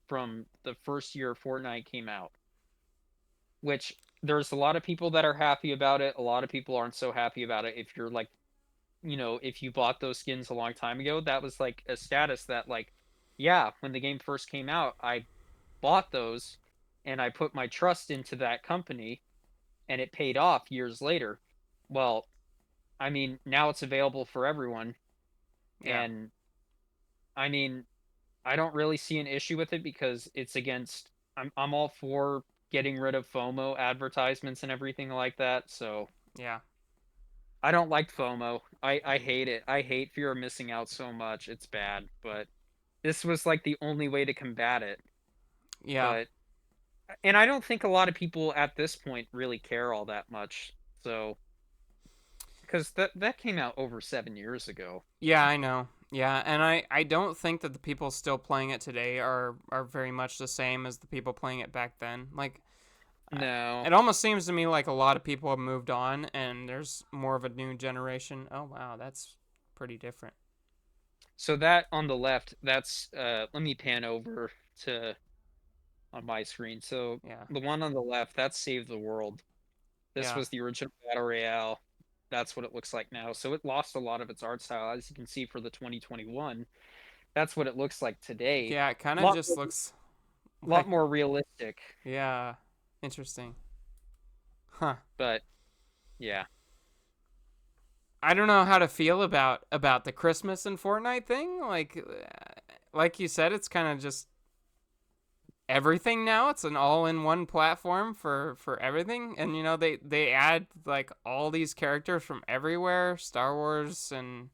S2: from the first year Fortnite came out, which there's a lot of people that are happy about it. A lot of people aren't so happy about it. If you're like, if you bought those skins a long time ago, that was like a status that like, yeah, when the game first came out, I bought those and I put my trust into that company and it paid off years later. Well, I mean, now it's available for everyone.
S1: Yeah.
S2: And I mean, I don't really see an issue with it because it's against I'm all for getting rid of FOMO advertisements and everything like that. So
S1: Yeah.
S2: I don't like FOMO. I hate it. I hate fear of missing out so much. It's bad. But this was like the only way to combat it.
S1: Yeah.
S2: But and I don't think a lot of people at this point really care all that much. So because that came out over 7 years ago.
S1: Yeah, I know. Yeah, and I don't think that the people still playing it today are very much the same as the people playing it back then. Like I-
S2: No.
S1: it almost seems to me like a lot of people have moved on and there's more of a new generation. Oh wow, that's pretty different.
S2: So that on the left, that's let me pan over to on my screen. So
S1: Yeah.
S2: the one on the left, that's Save the World. This
S1: Yeah.
S2: was the original Battle Royale. That's what it looks like now. So it lost a lot of its art style, as you can see for the 2021. That's what it looks like today.
S1: Yeah, it kind of
S2: Lot
S1: just looks
S2: lot
S1: like
S2: more realistic,
S1: yeah, interesting. Huh.
S2: but yeah.
S1: I don't know how to feel about the Christmas and Fortnite thing. Like you said, it's kind of just everything now. It's an all-in-one platform for everything, and they add like all these characters from everywhere, Star Wars and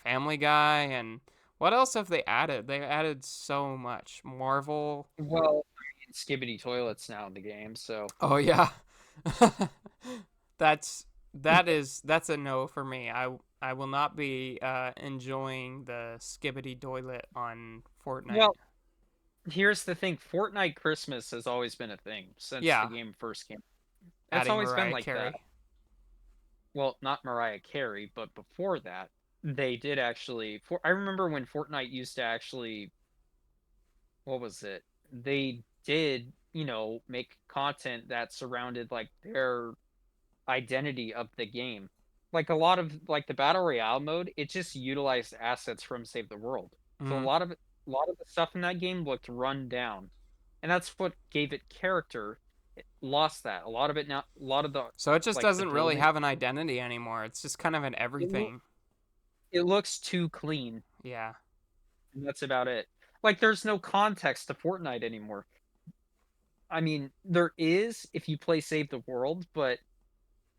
S1: Family Guy, and what else have they added? They added so much. Marvel.
S2: Well, I mean, Skibbity Toilet's now in the game, so
S1: Oh yeah. That's a no for me. I will not be enjoying the skibbity doilet on Fortnite.
S2: well, here's the thing. Fortnite Christmas has always been a thing since the
S1: Yeah,
S2: game first came. It's
S1: adding
S2: always been
S1: Mariah
S2: like that.
S1: Carey.
S2: well, not Mariah Carey, but before that, they did actually. I remember when Fortnite used to actually, what was it? They did, make content that surrounded like their identity of the game. Like a lot of like the battle royale mode, it just utilized assets from Save the World. So
S1: Mm.
S2: a lot of the stuff in that game looked run down, and that's what gave it character. It lost that. A lot of it now, a lot of the
S1: So it just
S2: like the
S1: doesn't really
S2: building,
S1: have an identity anymore. It's just kind of an
S2: it, loo-
S1: everything.
S2: it looks too clean,
S1: Yeah.
S2: and that's about it. Like there's no context to Fortnite anymore. I mean, there is if you play Save the World, but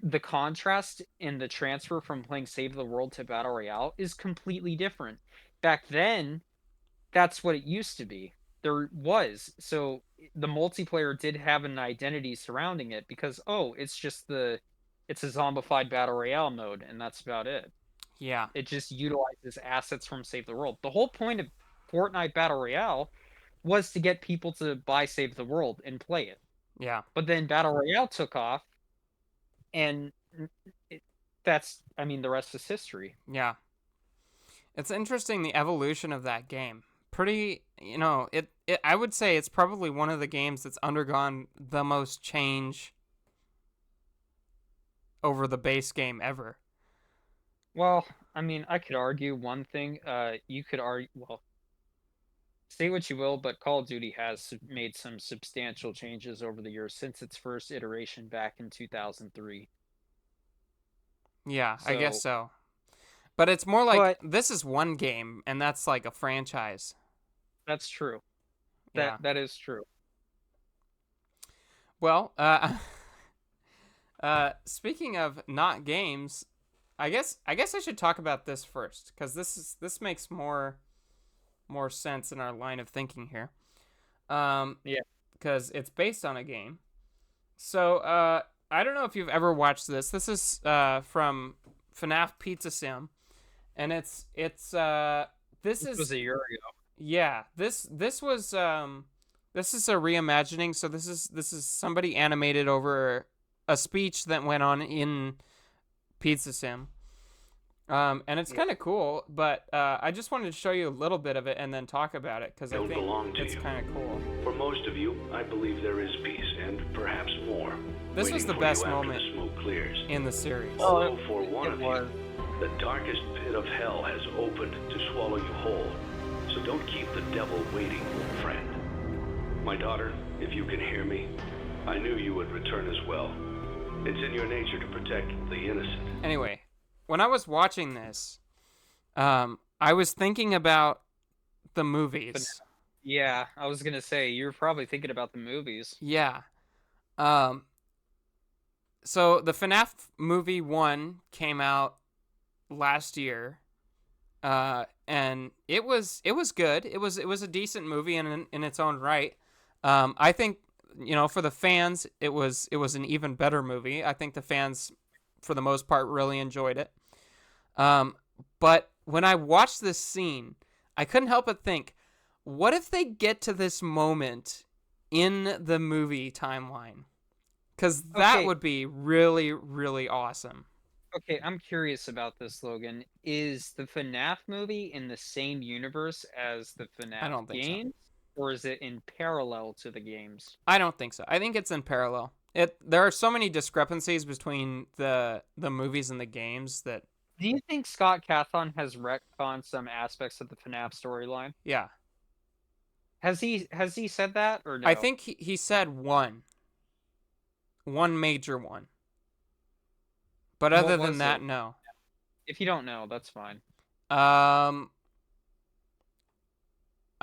S2: the contrast in the transfer from playing Save the World to Battle Royale is completely different. Back then, that's what it used to be. There was. So the multiplayer did have an identity surrounding it because it's a zombified battle royale mode and that's about it.
S1: Yeah.
S2: It just utilizes assets from Save the World. The whole point of Fortnite Battle Royale was to get people to buy Save the World and play it.
S1: Yeah.
S2: But then Battle Royale took off and it, I mean the rest is history.
S1: Yeah. It's interesting the evolution of that game. Pretty, I would say it's probably one of the games that's undergone the most change over the base game ever.
S2: Well, I mean, I could argue one thing. You could argue, well, say what you will, but Call of Duty has made some substantial changes over the years since its first iteration back in 2003.
S1: Yeah, I guess
S2: So,
S1: so. But it's more like
S2: but
S1: this is one game and that's like a franchise.
S2: that's true.
S1: Yeah.
S2: That is true.
S1: Well, speaking of not games, I guess I should talk about this first cuz this makes more sense in our line of thinking here.
S2: Yeah.
S1: Because it's based on a game. So, I don't know if you've ever watched this. This is from FNAF Pizza Sim, and this
S2: This was
S1: is
S2: a year ago.
S1: yeah this is a reimagining. So this is somebody animated over a speech that went on in Pizza Sim. And it's
S2: Yeah.
S1: kind of cool, but I just wanted to show you a little bit of it and then talk about it because I
S4: Don't
S1: think
S4: belong to
S1: it's
S4: you.
S1: kind of cool.
S4: For most of you, I believe there is peace and perhaps more.
S1: This was
S4: waiting
S1: the
S4: for
S1: best
S4: you after
S1: moment
S4: the smoke clears.
S1: in the series.
S4: Although for one
S2: It
S4: of
S2: was.
S4: you, the darkest pit of hell has opened to swallow you whole. So don't keep the devil waiting, friend. My daughter, if you can hear me, I knew you would return as well. It's in your nature to protect the innocent.
S1: Anyway, when I was watching this, I was thinking about the movies.
S2: Yeah, I was gonna say you're probably thinking about the movies.
S1: Yeah. Um, so the FNAF movie 1 came out last year. And it was good. It was a decent movie in its own right. I think for the fans it was an even better movie. I think the fans for the most part really enjoyed it. But when I watched this scene, I couldn't help but think, what if they get to this moment in the movie timeline? Because that
S2: Okay.
S1: would be really, really awesome.
S2: Okay, I'm curious about this, Logan. Is the FNAF movie in the same universe as the
S1: I
S2: FNAF
S1: don't think so.
S2: games, or is it in parallel to the games?
S1: I don't think so. I think it's in parallel. There are so many discrepancies between the movies and the games that
S2: Do you think Scott Cawthon has retconned some aspects of the FNAF storyline?
S1: yeah.
S2: Has he said that or no?
S1: I think he said one major one. But
S2: What
S1: other
S2: was
S1: than that,
S2: it?
S1: no.
S2: If you don't know, that's fine.
S1: I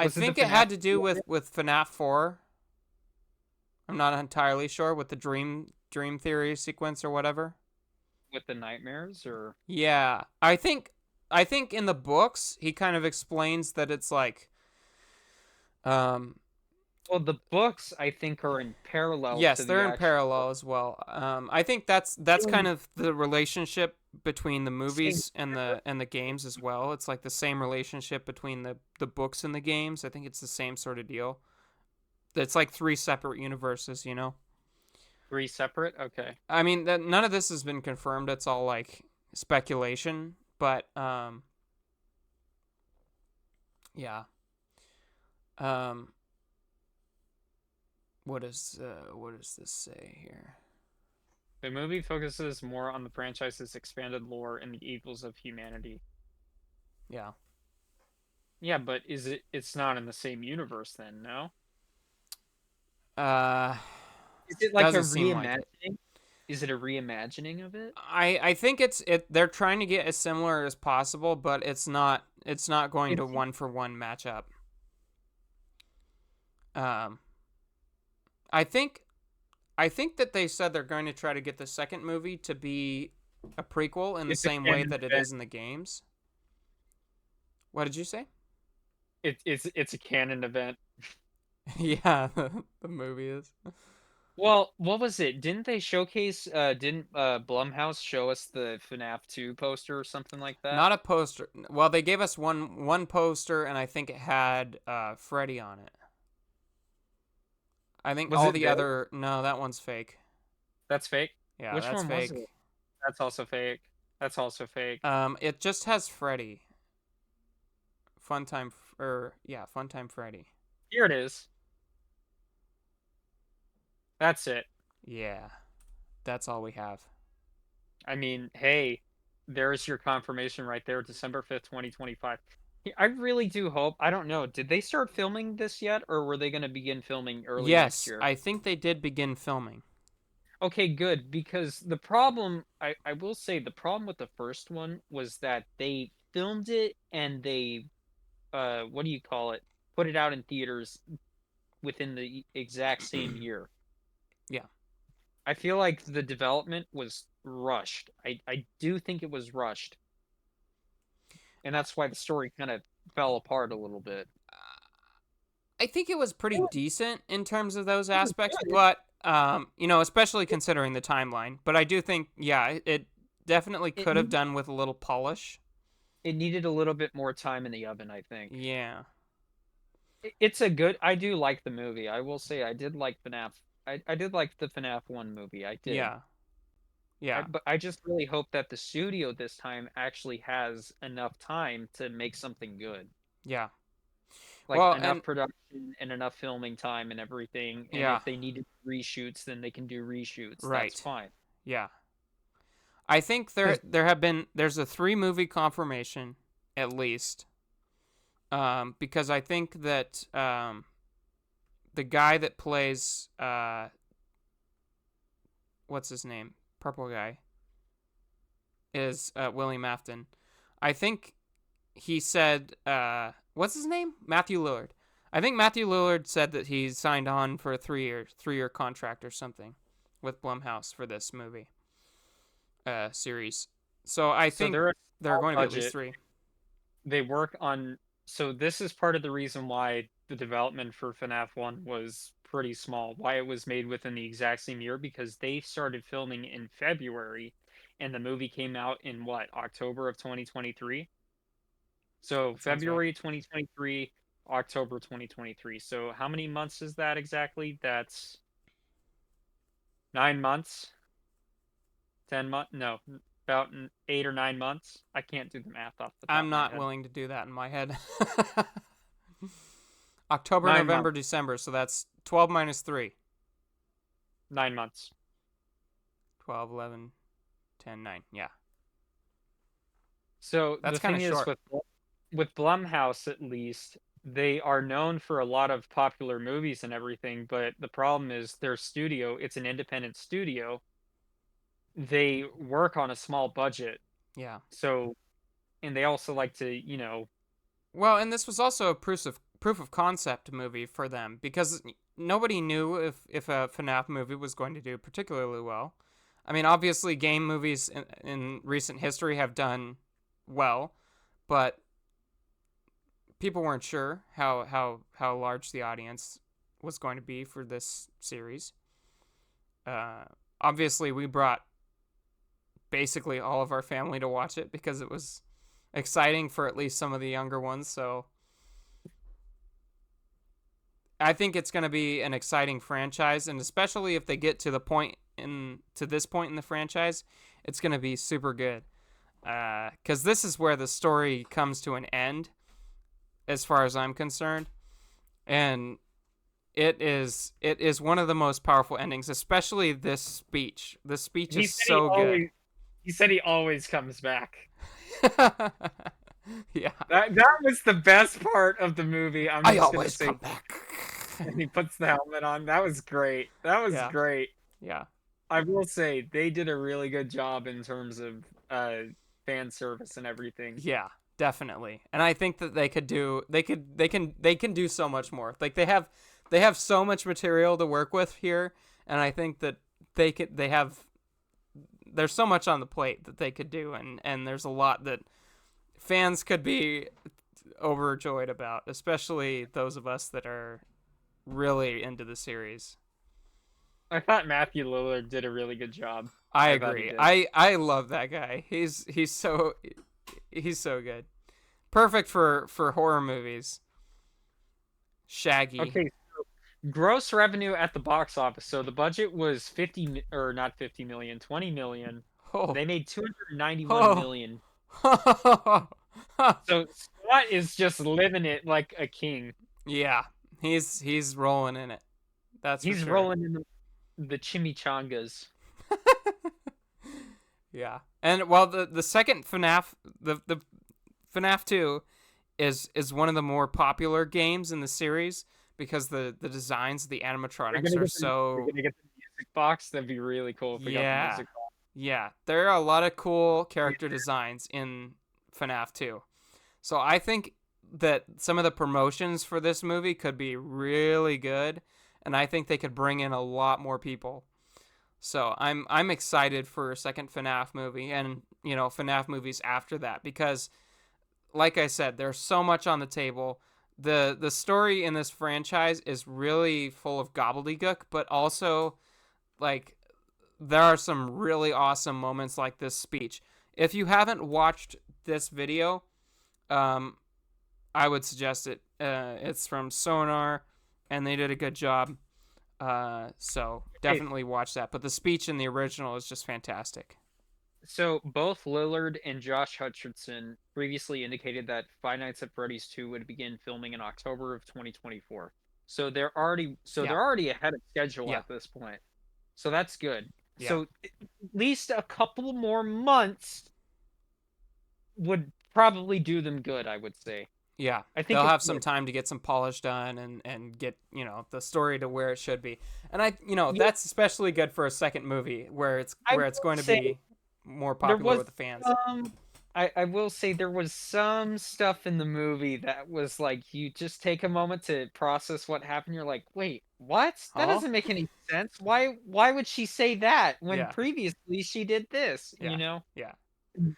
S2: Was it the
S1: think it had
S2: FNAF
S1: to do
S2: one?
S1: with FNAF 4. I'm not entirely sure with the dream theory sequence or whatever.
S2: With the nightmares, or
S1: Yeah. I think in the books he kind of explains that it's like
S2: well, the books I think are in parallel
S1: yes,
S2: to
S1: they're
S2: the
S1: in
S2: actual
S1: parallel as well. I think that's kind of the relationship between the movies and the games as well. It's like the same relationship between the books and the games. I think it's the same sort of deal. It's like 3 separate universes,
S2: 3 separate? Okay.
S1: I mean, none of this has been confirmed. It's all like speculation, but yeah. Um, what does this say here?
S2: The movie focuses more on the franchise's expanded lore and the evils of humanity.
S1: Yeah.
S2: Yeah, but it's not in the same universe then, no?
S1: Uh,
S2: Is it like a
S1: doesn't seem like it.
S2: reimagining? Is it a reimagining of it?
S1: I think they're trying to get as similar as possible, but it's not going to
S2: It's
S1: one for one match up. Um, I think that they said they're going to try to get the second movie to be a prequel in the
S2: it's a
S1: same way
S2: canon
S1: that it
S2: event.
S1: is in the games. What did you say?
S2: It's a canon event.
S1: Yeah, the movie is.
S2: Well, what was it? Didn't they showcase didn't Blumhouse show us the FNAF 2 poster or something like that?
S1: Not a poster. Well, they gave us one poster, and I think it had Freddy on it. I think
S2: Was
S1: all
S2: it
S1: the
S2: this?
S1: other no, that one's fake.
S2: That's fake.
S1: Yeah,
S2: Which
S1: that's
S2: one was
S1: fake.
S2: it? That's also fake. That's also fake.
S1: It just has Freddy. Funtime Freddy.
S2: Here it is. That's it.
S1: Yeah, that's all we have.
S2: I mean, hey, there's your confirmation right there, December 5th, 2025. I really do hope. I don't know. Did they start filming this yet, or were they going to begin filming early next
S1: Yes,
S2: year?
S1: I think they did begin filming.
S2: Okay, good, because the problem, I will say, the problem with the first one was that they filmed it and they, what do you call it? Put it out in theaters within the exact same year.
S1: Yeah.
S2: I feel like the development was rushed. I do think it was rushed. And that's why the story kind of fell apart a little bit.
S1: I think it was pretty decent in terms of those
S2: It was
S1: aspects,
S2: good.
S1: but especially considering the timeline. But I do think, yeah, it definitely
S2: It
S1: could have
S2: needed,
S1: done with a little polish.
S2: it needed a little bit more time in the oven, I think.
S1: Yeah.
S2: It's a good. I do like the movie. I will say I did like FNAF. I did like the FNAF 1 movie. I did.
S1: Yeah. Yeah.
S2: But I just really hope that the studio this time actually has enough time to make something good.
S1: Yeah.
S2: Like
S1: Well,
S2: enough
S1: and
S2: production and enough filming time and everything. And
S1: yeah,
S2: if they needed reshoots, then they can do reshoots. That's
S1: right.
S2: fine.
S1: Yeah. I think
S2: 'Cause
S1: there's a 3 movie confirmation at least. Because I think that the guy that plays what's his name? Purple guy is William Afton. I think he said what's his name? Matthew Lillard. I think Matthew Lillard said that he signed on for a 3-year contract or something with Blumhouse for this movie series. So I
S2: so
S1: think
S2: they're a
S1: there are
S2: small
S1: going to be at least
S2: budget.
S1: 3.
S2: They work on. So this is part of the reason why the development for FNAF 1 was pretty small. Why it was made within the exact same year, because they started filming in February and the movie came out in what, October of 2023? So
S1: That sounds right.
S2: February 2023, October 2023. So how many months is that exactly? That's 9 months? 10 months? No, about 8 or 9 months. I can't do the math off the top
S1: I'm
S2: of my
S1: not
S2: head.
S1: willing to do that in my head. October,
S2: 9
S1: November,
S2: months.
S1: December. So that's 12 minus 3.
S2: 9 months.
S1: 12, 11, 10, 9. Yeah.
S2: So
S1: That's
S2: the
S1: kind
S2: thing
S1: of
S2: is
S1: short.
S2: with Blumhouse at least, they are known for a lot of popular movies and everything, but the problem is their studio, it's an independent studio. They work on a small budget.
S1: Yeah.
S2: So and they also like to,
S1: Well, and this was also a proof of concept movie for them because nobody knew if a FNAF movie was going to do particularly well. I mean, obviously, game movies in recent history have done well, but people weren't sure how large the audience was going to be for this series. Obviously, we brought basically all of our family to watch it because it was exciting for at least some of the younger ones. So I think it's going to be an exciting franchise, and especially if they get to this point in the franchise, it's going to be super good. Because this is where the story comes to an end, as far as I'm concerned, and it is one of the most powerful endings, especially this speech. This speech is so good.
S2: He said he always comes back.
S1: Yeah.
S2: That was the best part of the movie. I'm
S1: I
S2: just gonna
S1: always
S2: say,
S1: come back.
S2: and he puts the helmet on. That was great. That was
S1: Yeah.
S2: great.
S1: Yeah.
S2: I will say they did a really good job in terms of fan service and everything.
S1: Yeah, definitely. And I think that they can do so much more. Like they have so much material to work with here, and I think that there's so much on the plate that they could do, and there's a lot that fans could be overjoyed about, especially those of us that are really into the series.
S2: I thought Matthew Lillard did a really good job.
S1: I
S2: thought he
S1: agree.
S2: did.
S1: I love that guy. He's so good. Perfect for horror movies. Shaggy.
S2: Okay, so gross revenue at the box office. So the budget was 20 million.
S1: Oh.
S2: They made 291 million. So Scott is just living it like a king.
S1: Yeah, he's rolling in it.
S2: He's
S1: for sure.
S2: rolling in the chimichangas.
S1: Yeah, and while the second FNAF, the FNAF 2 is one of the more popular games in the series because the designs of the animatronics are so.
S2: We're gonna get the music box. That'd be really cool if we got the music box.
S1: Yeah, there are a lot of cool character designs in FNAF 2. So I think that some of the promotions for this movie could be really good, and I think they could bring in a lot more people. So I'm excited for a second FNAF movie, and FNAF movies after that, because like I said, there's so much on the table. The story in this franchise is really full of gobbledygook, but also like there are some really awesome moments like this speech. If you haven't watched this video, I would suggest it. It's from Sonar, and they did a good job. So definitely watch that. But the speech in the original is just fantastic.
S2: So both Lillard and Josh Hutcherson previously indicated that Five Nights at Freddy's 2 would begin filming in October of 2024. So they're already ahead of schedule at this point. So that's good.
S1: Yeah.
S2: So at least a couple more months would probably do them good, I would say.
S1: Yeah,
S2: I think
S1: they'll have some time to get some polish done and get the story to where it should be. And that's especially good for a second movie where it's going to be more popular with the fans.
S2: I will say there was some stuff in the movie that was like, you just take a moment to process what happened. You're like, wait, what? That doesn't make any sense. Why would she say that when previously she did this?
S1: Yeah.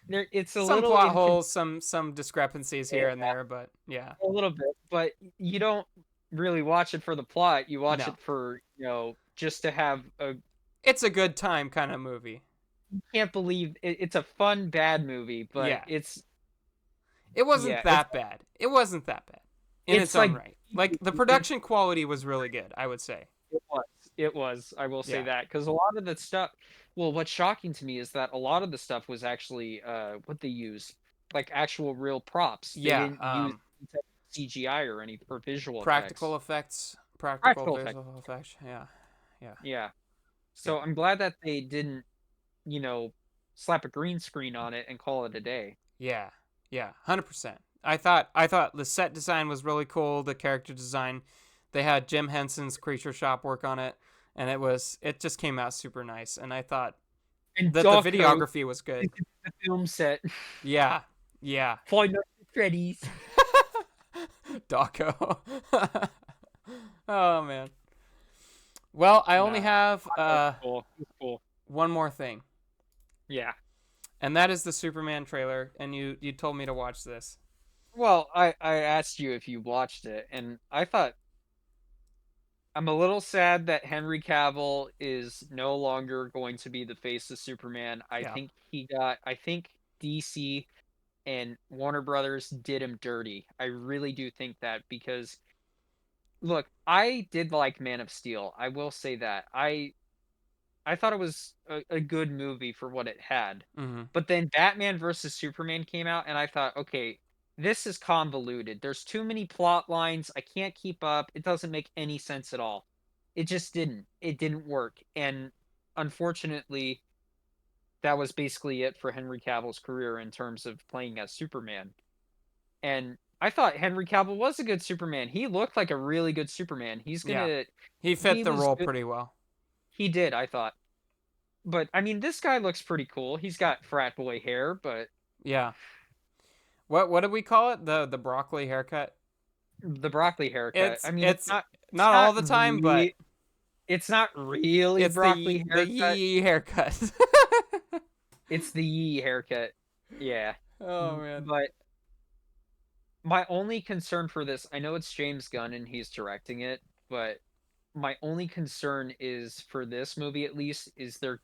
S2: It's a
S1: some
S2: little
S1: plot holes, some discrepancies here and there, but
S2: a little bit. But you don't really watch it for the plot. You watch it for just to have a.
S1: It's a good time kind of movie.
S2: You can't believe it's a fun bad movie, but
S1: it wasn't that bad. It wasn't that bad in its own right. Like the production quality was really good, I would say.
S2: It was. I will say that, because a lot of the stuff. Well, what's shocking to me is that a lot of the stuff was actually what they used, like actual real props. They didn't use CGI or visual
S1: practical effects. Practical visual effects. Yeah.
S2: So I'm glad that they didn't, slap a green screen on it and call it a day.
S1: Yeah, 100%. I thought the set design was really cool. The character design, they had Jim Henson's Creature Shop work on it, and it just came out super nice. And I thought that the videography was good.
S2: The film set.
S1: Yeah.
S2: Five Nights at Freddy's.
S1: Dawko. Oh man. Well, I only have
S2: cool.
S1: one more thing.
S2: Yeah.
S1: And that is the Superman trailer, and you told me to watch this.
S2: Well, I asked you if you watched it, and I thought I'm a little sad that Henry Cavill is no longer going to be the face of Superman. I think DC and Warner Brothers did him dirty. I really do think that, because look, I did like Man of Steel. I will say that. I thought it was a good movie for what it had.
S1: Mm-hmm.
S2: But then Batman versus Superman came out, and I thought, okay, this is convoluted. There's too many plot lines. I can't keep up. It doesn't make any sense at all. It just didn't. It didn't work. And unfortunately, that was basically it for Henry Cavill's career in terms of playing as Superman. And I thought Henry Cavill was a good Superman. He looked like a really good Superman.
S1: Yeah, he
S2: He
S1: fit the
S2: was
S1: role
S2: good.
S1: pretty well.
S2: He did, I thought. But I mean, this guy looks pretty cool. He's got frat boy hair, but
S1: Yeah. What did we call it? The broccoli haircut.
S2: the broccoli haircut. I
S1: It's
S2: mean,
S1: it's
S2: it's
S1: not all
S2: not
S1: the time, but
S2: it's not really
S1: it's
S2: broccoli
S1: the
S2: haircut.
S1: yee haircut.
S2: It's the yee haircut. Yeah.
S1: Oh man.
S2: But my only concern for this, I know it's James Gunn and he's directing it, but my only concern is for this movie at least is there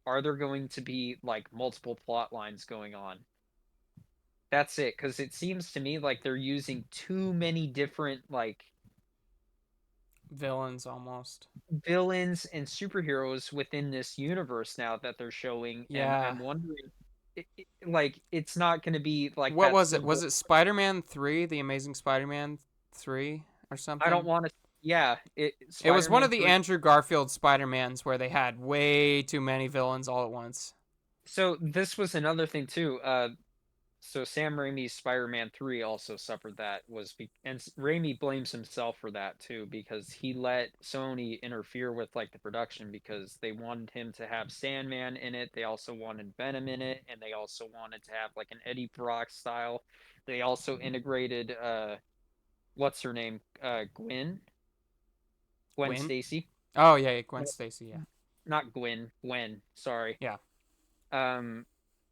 S2: going to be like multiple plot lines going on? That's it, because it seems to me like they're using too many different like
S1: Villains almost.
S2: villains and superheroes within this universe now that they're showing, and
S1: Yeah.
S2: I'm wondering, like, it's not going to be like
S1: What
S2: that
S1: was it?
S2: simple.
S1: Was it Spider-Man 3, The Amazing Spider-Man 3 or
S2: I don't
S1: something?
S2: want to. Yeah,
S1: It was one
S2: Spider-Man
S1: of the
S2: 3.
S1: Andrew Garfield Spider-Mans where they had way too many villains all at once.
S2: So this was another thing too. So Sam Raimi's Spider-Man 3 also suffered that, and Raimi blames himself for that too, because he let Sony interfere with like the production because they wanted him to have Sandman in it. They also wanted Venom in it, and they also wanted to have like an Eddie Brock style. They also integrated what's her name? Gwen
S1: Gwen?
S2: Stacy.
S1: Oh yeah, Gwen
S2: No,
S1: Stacy, yeah.
S2: not Gwen, sorry.
S1: Yeah.
S2: Um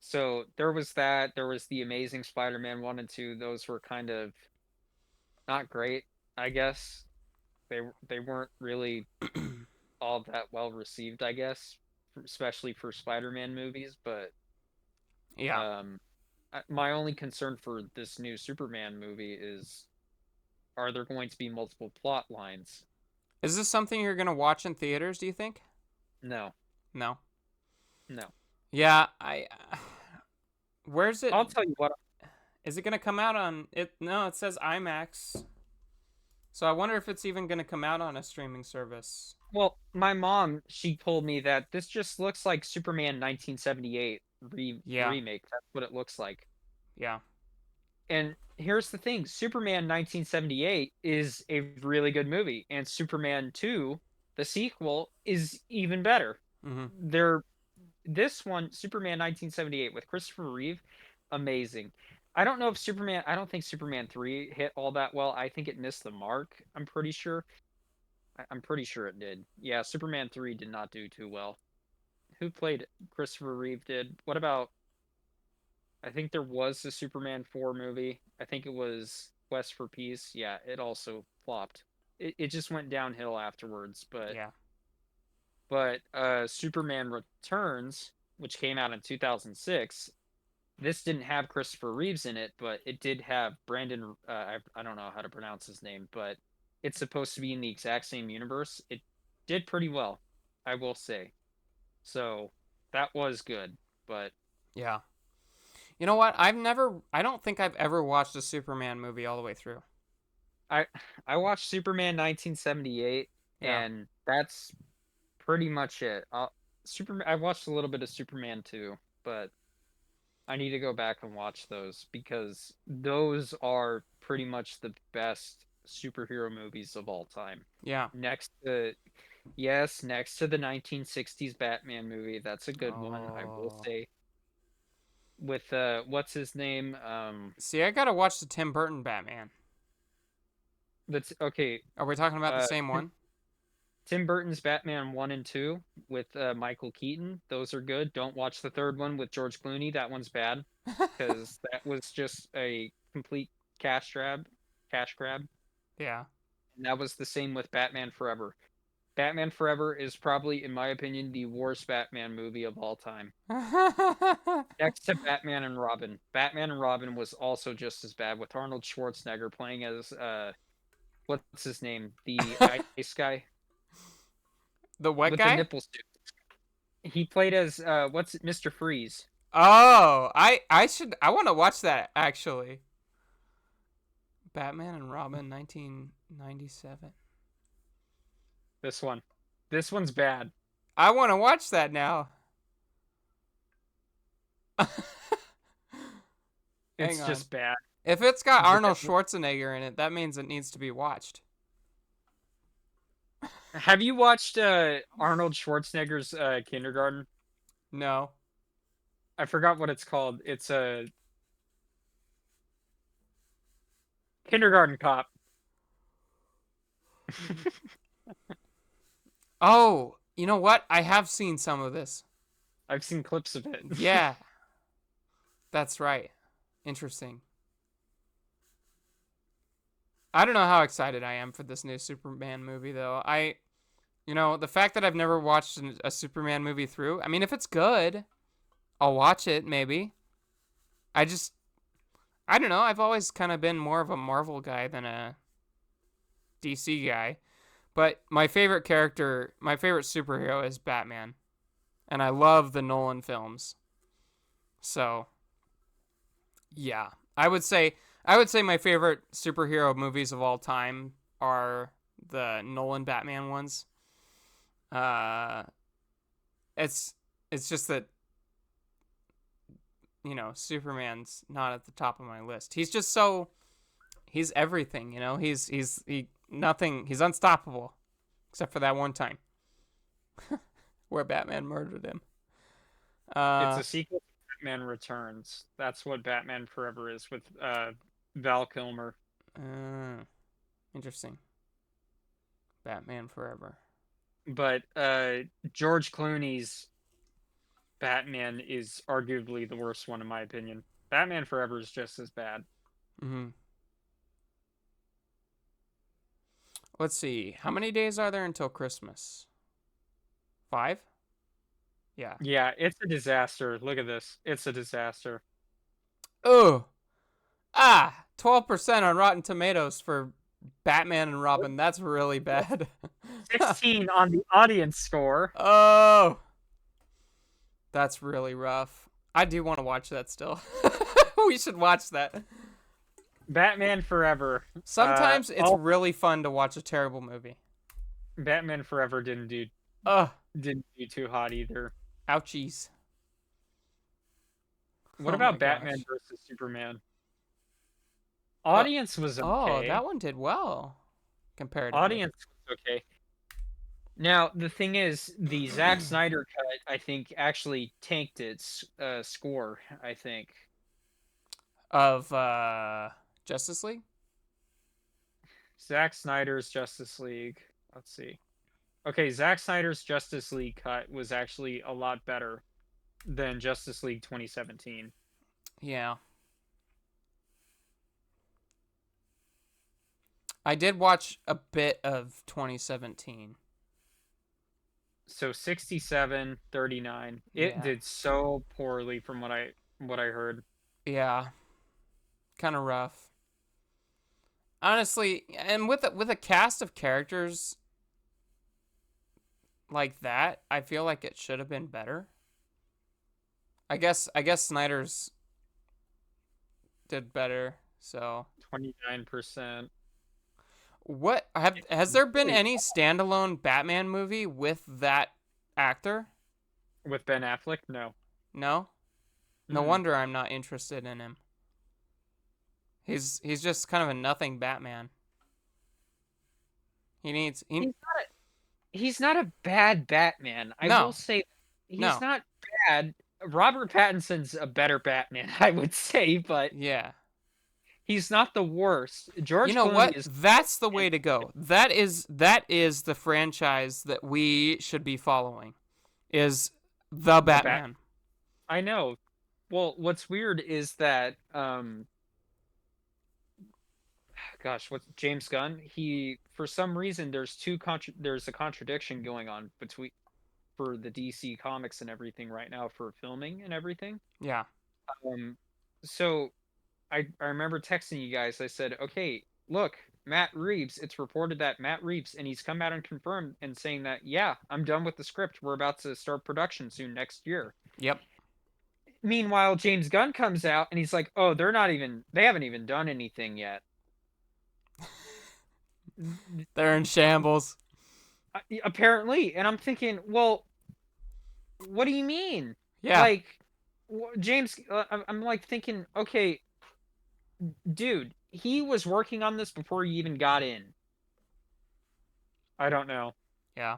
S2: so there was that. There was the Amazing Spider-Man 1 and 2. Those were kind of not great, I guess. They weren't really all that well received, I guess, especially for Spider-Man movies, but
S1: Yeah.
S2: um my only concern for this new Superman movie is, are there going to be multiple plot lines?
S1: Is this something you're going to watch in theaters, do you think?
S2: No.
S1: No.
S2: No.
S1: Yeah, I Where's it?
S2: I'll tell you what.
S1: Is it going to come out on it? No, it says IMAX. So I wonder if it's even going to come out on a streaming service.
S2: Well, my mom, she told me that this just looks like Superman 1978
S1: Yeah.
S2: remake. That's what it looks like.
S1: Yeah.
S2: And here's the thing, Superman 1978 is a really good movie, and Superman 2, the sequel, is even better.
S1: Mhm.
S2: This one, Superman 1978 with Christopher Reeve, amazing. I don't think Superman 3 hit all that well. I think it missed the mark, I'm pretty sure. I'm pretty sure it did. Yeah, Superman 3 did not do too well. Who played it? Christopher Reeve did. What about, I think there was a Superman 4 movie. I think it was Quest for Peace. Yeah, it also flopped. It just went downhill afterwards,
S1: Yeah.
S2: but Superman Returns, which came out in 2006, this didn't have Christopher Reeves in it, but it did have Brandon. I don't know how to pronounce his name, but it's supposed to be in the exact same universe. It did pretty well, I will say. So that was good, but
S1: Yeah. You know what? I don't think I've ever watched a Superman movie all the way through.
S2: I I watched Superman 1978,
S1: Yeah.
S2: and that's pretty much it. Superman. I watched a little bit of Superman 2, but I need to go back and watch those because those are pretty much the best superhero movies of all time.
S1: Yeah.
S2: Next to, yes, next to the 1960s Batman movie. That's a good one, I will
S1: Oh.
S2: say. With what's his name?
S1: See, I got to watch the Tim Burton Batman.
S2: That's okay.
S1: Are we talking about the same one?
S2: Tim Burton's Batman 1 and 2 with Michael Keaton. Those are good. Don't watch the third one with George Clooney. That one's bad because that was just a complete cash grab. Cash grab.
S1: Yeah.
S2: And that was the same with Batman Forever. Batman Forever is probably, in my opinion, the worst Batman movie of all time. Next to Batman and Robin. Batman and Robin was also just as bad with Arnold Schwarzenegger playing as what's his name? The ice guy
S1: The what
S2: with the
S1: guy?
S2: nipple suit. He played as what's it, Mr. Freeze.
S1: Oh, I want to watch that actually. Batman and Robin 1997.
S2: This one. This one's bad.
S1: I want to watch that now.
S2: It's
S1: Hang on.
S2: just bad.
S1: If it's got
S2: But
S1: Arnold
S2: that-
S1: Schwarzenegger in it, that means it needs to be watched.
S2: Have you watched Arnold Schwarzenegger's Kindergarten?
S1: No.
S2: I forgot what it's called. It's a Kindergarten Cop.
S1: Oh, you know what? I have seen some of this.
S2: I've seen clips of it.
S1: Yeah. That's right. Interesting. I don't know how excited I am for this new Superman movie, though. The fact that I've never watched a Superman movie through, I mean, if it's good, I'll watch it, maybe. I don't know. I've always kind of been more of a Marvel guy than a DC guy. But my favorite superhero is Batman. And I love the Nolan films. So, yeah. I would say my favorite superhero movies of all time are the Nolan Batman ones. It's just that Superman's not at the top of my list. He's just he's everything, He's unstoppable except for that one time where Batman murdered him.
S2: It's a sequel to Batman Returns. That's what Batman Forever is with Val Kilmer.
S1: Interesting. Batman Forever.
S2: But George Clooney's Batman is arguably the worst one in my opinion. Batman Forever is just as bad.
S1: Mm-hmm. Let's see. How many days are there until Christmas? 5? Yeah.
S2: Yeah, it's a disaster. Look at this. It's a disaster.
S1: Oh. 12% on Rotten Tomatoes for Batman and Robin. That's really bad.
S2: 16 on the audience score.
S1: Oh. That's really rough. I do want to watch that still. We should watch that.
S2: Batman Forever.
S1: Sometimes it's really fun to watch a terrible movie.
S2: Batman Forever didn't do too hot either.
S1: Ouchies.
S2: What
S1: Oh
S2: about
S1: my
S2: Batman
S1: gosh.
S2: versus Superman? Audience was okay.
S1: Oh, that one did well comparatively.
S2: Audience was okay. Now, the thing is, the Zack Snyder cut, I think, actually tanked its score, I think.
S1: Of Justice League?
S2: Zack Snyder's Justice League. Let's see. Okay, Zack Snyder's Justice League cut was actually a lot better than Justice League 2017.
S1: Yeah. I did watch a bit of 2017.
S2: So 67, 39. It
S1: Yeah.
S2: did so poorly from what I heard.
S1: Yeah. Kind of rough. Honestly, and with a cast of characters like that, I feel like it should have been better. I guess Snyder's did better, so
S2: 29%.
S1: what has there been any standalone Batman movie with that actor?
S2: With Ben Affleck? No.
S1: No? No
S2: Mm.
S1: wonder I'm not interested in him. He's just kind of a nothing Batman.
S2: He's not a bad Batman. I
S1: No.
S2: will say he's
S1: No.
S2: not bad. Robert Pattinson's a better Batman, I would say, but
S1: Yeah.
S2: he's not the worst. George
S1: You know
S2: Clooney
S1: what?
S2: is
S1: That's the way to go. That is the franchise that we should be following. Is the Batman.
S2: I know. Well, what's weird is that what's James Gunn? He for some reason there's a contradiction going on for the DC comics and everything right now for filming and everything.
S1: Yeah.
S2: So I remember texting you guys. I said, "Okay, look, Matt Reeves, it's reported that Matt Reeves, and he's come out and confirmed and saying that, yeah, I'm done with the script. We're about to start production soon next year.
S1: Yep.
S2: Meanwhile, James Gunn comes out and he's like, oh, they haven't even done anything yet.
S1: They're in shambles.
S2: Apparently. And I'm thinking, well, what do you mean?
S1: Yeah.
S2: Like, James, I'm like thinking, okay, dude, he was working on this before he even got in. I don't know.
S1: Yeah.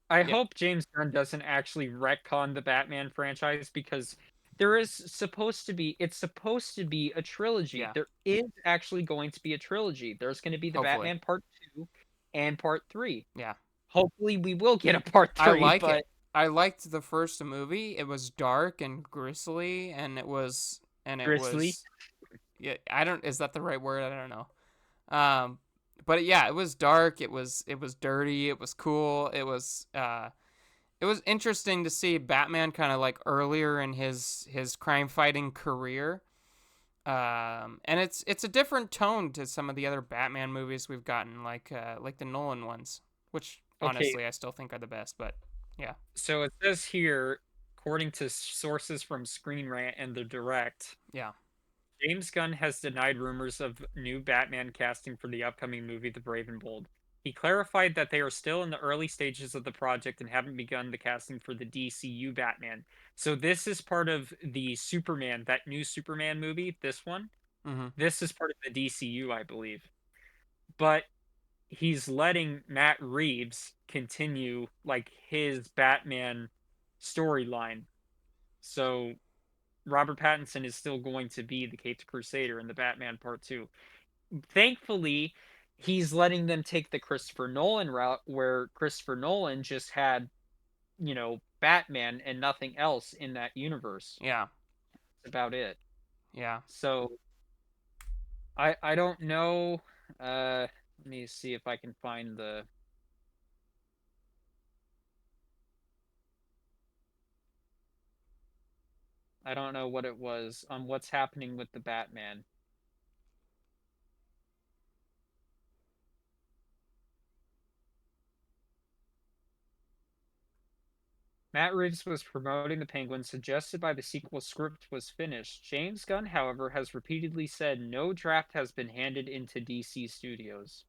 S2: I
S1: Yep.
S2: hope James Gunn doesn't actually retcon the Batman franchise because it's supposed to be a trilogy.
S1: Yeah.
S2: There is actually going to be a trilogy. There's going to be the
S1: Hopefully.
S2: Batman Part 2 and Part 3.
S1: Yeah.
S2: Hopefully we will get a Part 3,
S1: I like
S2: but
S1: it. I liked the first movie. It was dark and grisly, and it was
S2: Grizzly.
S1: Yeah, is that the right word? I don't know. But yeah, it was dark. It was dirty. It was cool. It was interesting to see Batman kind of like earlier in his crime fighting career. And it's a different tone to some of the other Batman movies we've gotten, like the Nolan ones, which honestly I still think are the best. But yeah.
S2: So it says here, according to sources from Screen Rant and The Direct,
S1: Yeah.
S2: James Gunn has denied rumors of new Batman casting for the upcoming movie The Brave and Bold. He clarified that they are still in the early stages of the project and haven't begun the casting for the DCU Batman. So this is part of the Superman, that new Superman movie, this one.
S1: Mm-hmm.
S2: This is part of the DCU, I believe. But he's letting Matt Reeves continue like his Batman storyline. So Robert Pattinson is still going to be the Caped Crusader in the Batman Part 2. Thankfully, he's letting them take the Christopher Nolan route where Christopher Nolan just had, Batman and nothing else in that universe.
S1: Yeah.
S2: That's about it.
S1: Yeah.
S2: So I don't know. Let me see if I can find I don't know what it was on what's happening with the Batman. Matt Reeves was promoting the Penguin, suggested by the sequel script was finished. James Gunn, however, has repeatedly said no draft has been handed into DC Studios.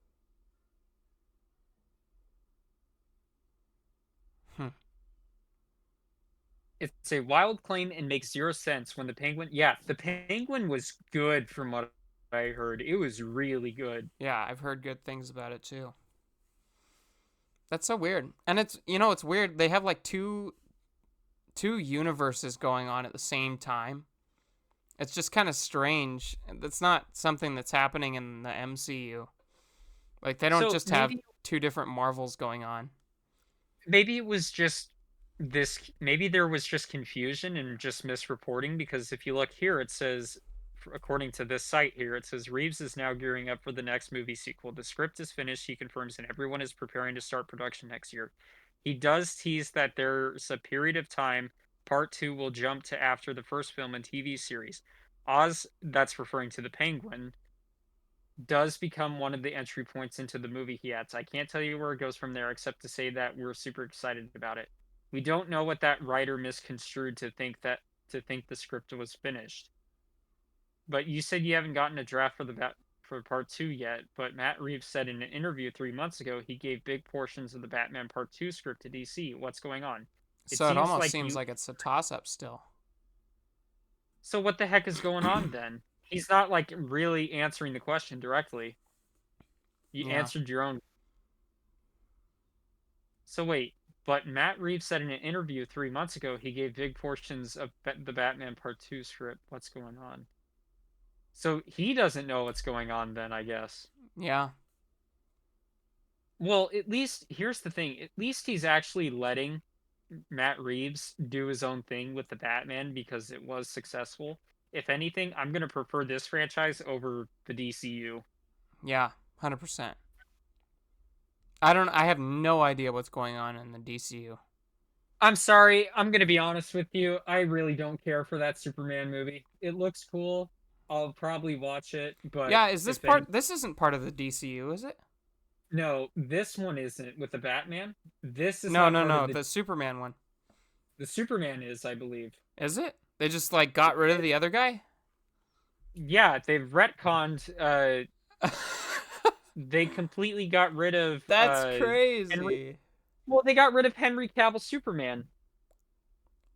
S2: It's a wild claim and makes zero sense when the Penguin... Yeah, the Penguin was good from what I heard. It was really good.
S1: Yeah, I've heard good things about it too. That's so weird. And it's weird. They have like two universes going on at the same time. It's just kind of strange. That's not something that's happening in the MCU. Like they don't just have two different Marvels going on.
S2: Maybe it was just maybe there was just confusion and just misreporting, because if you look here, it says, according to this site here, it says Reeves is now gearing up for the next movie sequel. The script is finished, he confirms, and everyone is preparing to start production next year. He does tease that there's a period of time part 2 will jump to after the first film and TV series. Oz, that's referring to the Penguin, does become one of the entry points into the movie he adds. I can't tell you where it goes from there, except to say that we're super excited about it. We don't know what that writer misconstrued to think the script was finished. But you said you haven't gotten a draft for part 2 yet, but Matt Reeves said in an interview 3 months ago he gave big portions of the Batman Part 2 script to DC. What's going on?
S1: So it almost seems like it's a toss-up still.
S2: So what the heck is going on then? He's not like really answering the question directly. You answered your own. So wait, but Matt Reeves said in an interview 3 months ago he gave big portions of the Batman Part 2 script. What's going on? So he doesn't know what's going on then, I guess.
S1: Yeah.
S2: Well, at least, here's the thing. At least he's actually letting Matt Reeves do his own thing with the Batman because it was successful. If anything, I'm going to prefer this franchise over the DCU.
S1: Yeah, 100%. I have no idea what's going on in the DCU.
S2: I'm sorry, I'm going to be honest with you. I really don't care for that Superman movie. It looks cool, I'll probably watch it, but
S1: Yeah, is this
S2: if any,
S1: part? This isn't part of the DCU, is it?
S2: no, this one isn't with the Batman. This is
S1: No,
S2: not
S1: no,
S2: part
S1: no.
S2: of
S1: The Superman one.
S2: the Superman is, I believe.
S1: Is it? They just like got rid of the other guy?
S2: Yeah, they've retconned. They completely got rid of
S1: That's
S2: Henry.
S1: crazy.
S2: Well, they got rid of Henry Cavill Superman.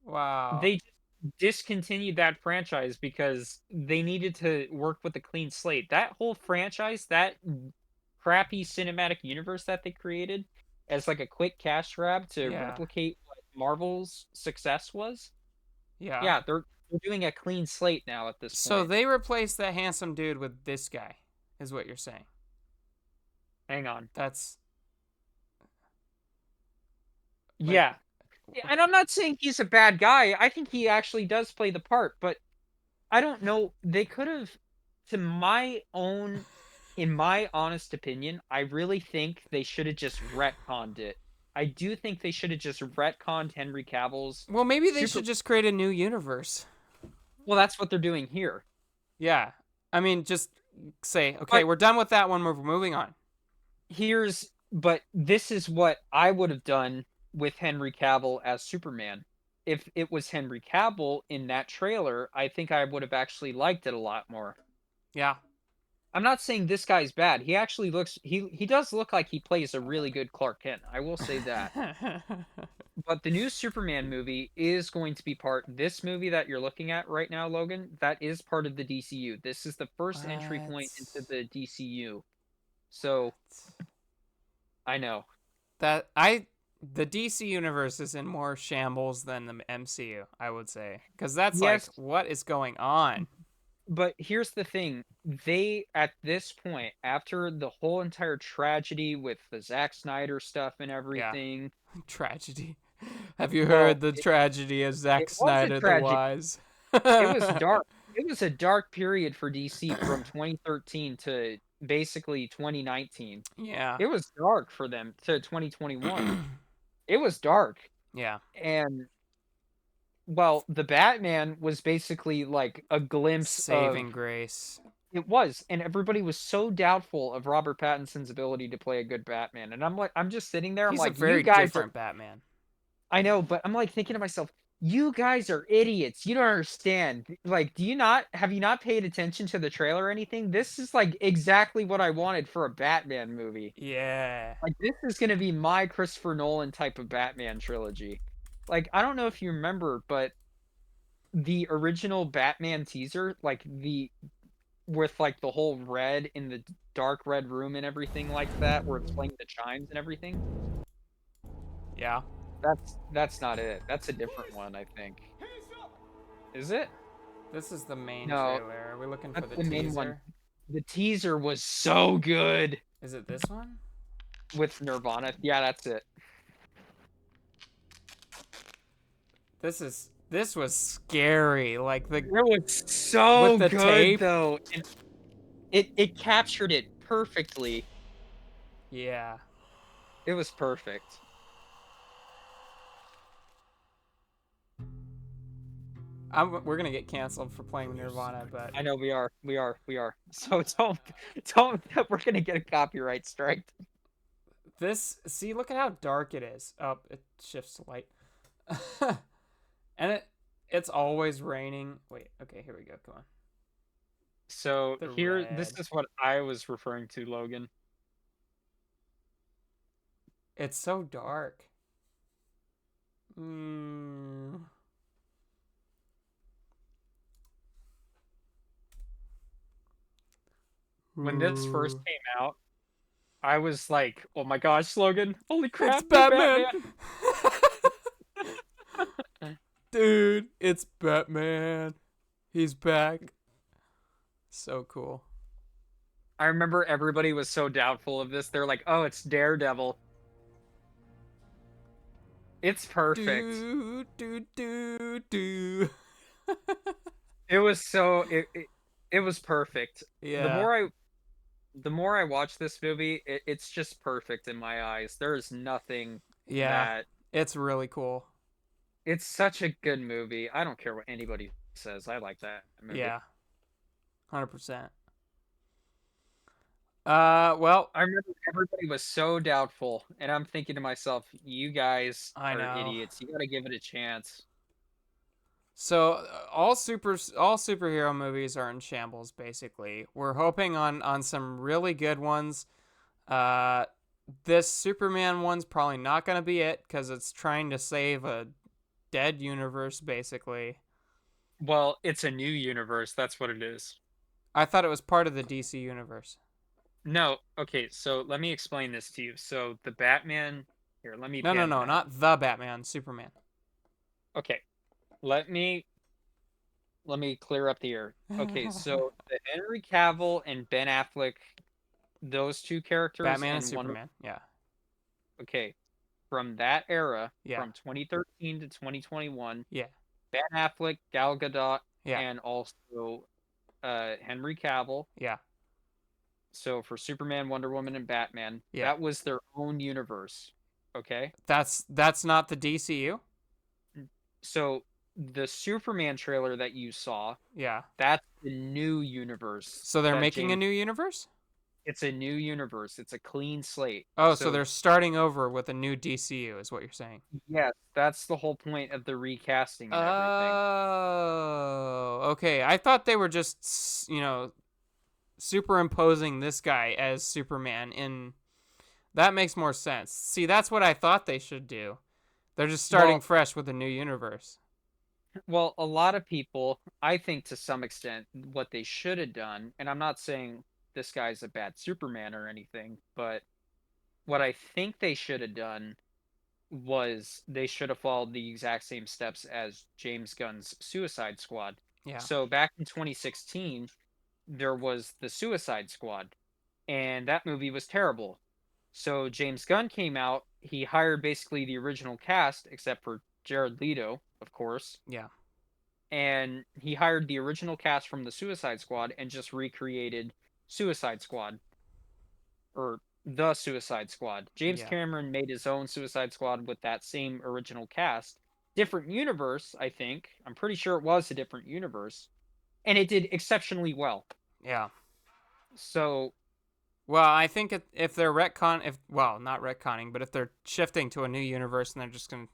S1: Wow.
S2: They discontinued that franchise because they needed to work with a clean slate. That whole franchise, that crappy cinematic universe that they created as like a quick cash grab to
S1: Yeah.
S2: replicate what Marvel's success was.
S1: Yeah.
S2: Yeah, they're doing a clean slate now at this
S1: So
S2: point.
S1: they replaced that handsome dude with this guy, is what you're saying.
S2: Hang on.
S1: That's like,
S2: Yeah. And I'm not saying he's a bad guy. I think he actually does play the part, but I don't know. They could have, to my own, in my honest opinion, I really think they should have just retconned it. I do think they should have just retconned Henry Cavill's
S1: well, maybe they
S2: super.
S1: should just create a new universe.
S2: Well, that's what they're doing here.
S1: Yeah. I mean, just say, okay,
S2: But
S1: we're done with that one. We're moving on.
S2: but this is what I would have done with Henry Cavill as Superman. If it was Henry Cavill in that trailer, I think I would have actually liked it a lot more.
S1: Yeah.
S2: I'm not saying this guy's bad. He actually looks he does look like he plays a really good Clark Kent. I will say that. But the new Superman movie is going to be part this movie that you're looking at right now, Logan, that is part of the DCU. This is the first entry point into the DCU. So I know.
S1: The DC universe is in more shambles than the MCU, I would say. Because that's like,
S2: Yes,
S1: what is going on?
S2: but here's the thing. They, at this point, after the whole entire tragedy with the Zack Snyder stuff and
S1: Yeah.
S2: everything,
S1: Tragedy. Have you
S2: well,
S1: heard the tragedy of Zack
S2: it was a
S1: Snyder the
S2: tragedy.
S1: Wise?
S2: It was dark. It was a dark period for DC from 2013 to basically 2019.
S1: Yeah.
S2: It was dark for them to 2021. It was dark.
S1: Yeah.
S2: And well, the Batman was basically like a glimpse of
S1: Saving grace.
S2: it was, and everybody was so doubtful of Robert Pattinson's ability to play a good Batman. And I'm just sitting there, I'm
S1: He's a
S2: like, you
S1: very
S2: guys are
S1: different Batman.
S2: I know, but I'm like thinking to myself, you guys are idiots. You don't understand. Like, have you not paid attention to the trailer or anything? This is like exactly what I wanted for a Batman movie.
S1: Yeah.
S2: Like, this is going to be my Christopher Nolan type of Batman trilogy. Like, I don't know if you remember, but the original Batman teaser, like with like the whole red in the dark red room and everything like that, where it's playing the chimes and everything.
S1: Yeah.
S2: That's not it. That's a different one, I think. Is it?
S1: This is the main
S2: No,
S1: trailer. Are we looking for
S2: that's
S1: the
S2: the main one.
S1: teaser?
S2: The teaser was so good
S1: Is it this one?
S2: with Nirvana. Yeah, that's it.
S1: This was scary. Like
S2: It was so
S1: with the
S2: good
S1: tape?
S2: though. And it captured it perfectly.
S1: Yeah.
S2: It was perfect.
S1: We're gonna get canceled for playing Nirvana, but
S2: I know we are. So don't we're gonna get a copyright strike.
S1: see, look at how dark it is. Oh, it shifts to light. And it's always raining. Wait, okay, here we go. Come on.
S2: So
S1: The
S2: here, this
S1: red.
S2: is what I was referring to, Logan.
S1: It's so dark. Mm.
S2: When this first came out, I was like, "Oh my gosh, Logan! Holy crap,
S1: It's
S2: you're
S1: Batman. Dude, it's Batman. He's back. So cool.
S2: I remember everybody was so doubtful of this. They're like, "Oh, it's Daredevil." It's perfect.
S1: Do.
S2: It was so it was perfect.
S1: Yeah.
S2: The more I watch this movie, it's just perfect in my eyes. There is nothing
S1: Yeah.
S2: that
S1: It's really cool.
S2: it's such a good movie. I don't care what anybody says. I like that movie.
S1: Yeah. 100%. Well,
S2: I remember everybody was so doubtful, and I'm thinking to myself, you guys
S1: I
S2: are
S1: know.
S2: idiots. You got to give it a chance.
S1: So all superhero movies are in shambles. Basically, we're hoping on some really good ones. Uh, this Superman one's probably not gonna be it because it's trying to save a dead universe. Basically,
S2: Well, it's a new universe. That's what it is.
S1: I thought it was part of the DC universe.
S2: No, okay, so let me explain this to you. So the Batman, here, let me
S1: No, no,
S2: pan
S1: no,
S2: down.
S1: not the Batman. Superman.
S2: Okay, let me clear up the air. Okay, so the Henry Cavill and Ben Affleck, those two characters
S1: Batman and
S2: and Wonder,
S1: Superman. Yeah,
S2: okay, from that era,
S1: yeah,
S2: from 2013 to 2021,
S1: yeah,
S2: Ben Affleck, Gal Gadot,
S1: yeah,
S2: and also Henry Cavill.
S1: yeah,
S2: So for Superman, Wonder Woman, and Batman,
S1: yeah.
S2: that was their own universe. Okay?
S1: That's not the DCU.
S2: So the Superman trailer that you saw,
S1: Yeah.
S2: that's the new universe
S1: So they're
S2: that
S1: making a
S2: James,
S1: new universe.
S2: it's a new universe. It's a clean slate.
S1: Oh, so
S2: So
S1: they're starting over with a new DCU, is what you're saying.
S2: yes, that's the whole point of the recasting and everything.
S1: Oh, okay. I thought they were just, superimposing this guy as Superman in. That makes more sense. See, that's what I thought they should do. They're just starting
S2: Well,
S1: fresh with a new universe.
S2: well, a lot of people, I think to some extent, what they should have done, and I'm not saying this guy's a bad Superman or anything, but what I think they should have done was they should have followed the exact same steps as James Gunn's Suicide Squad.
S1: Yeah.
S2: So back in 2016, there was the Suicide Squad, and that movie was terrible. So James Gunn came out, he hired basically the original cast, except for Jared Leto, of course,
S1: Yeah.
S2: and he hired the original cast from the Suicide Squad and just recreated Suicide Squad, or the Suicide Squad. James
S1: Yeah.
S2: Cameron made his own Suicide Squad with that same original cast. Different universe, I think. I'm pretty sure it was a different universe. And it did exceptionally well.
S1: Yeah.
S2: So,
S1: Well, I think if they're not retconning, but if they're shifting to a new universe and they're just gonna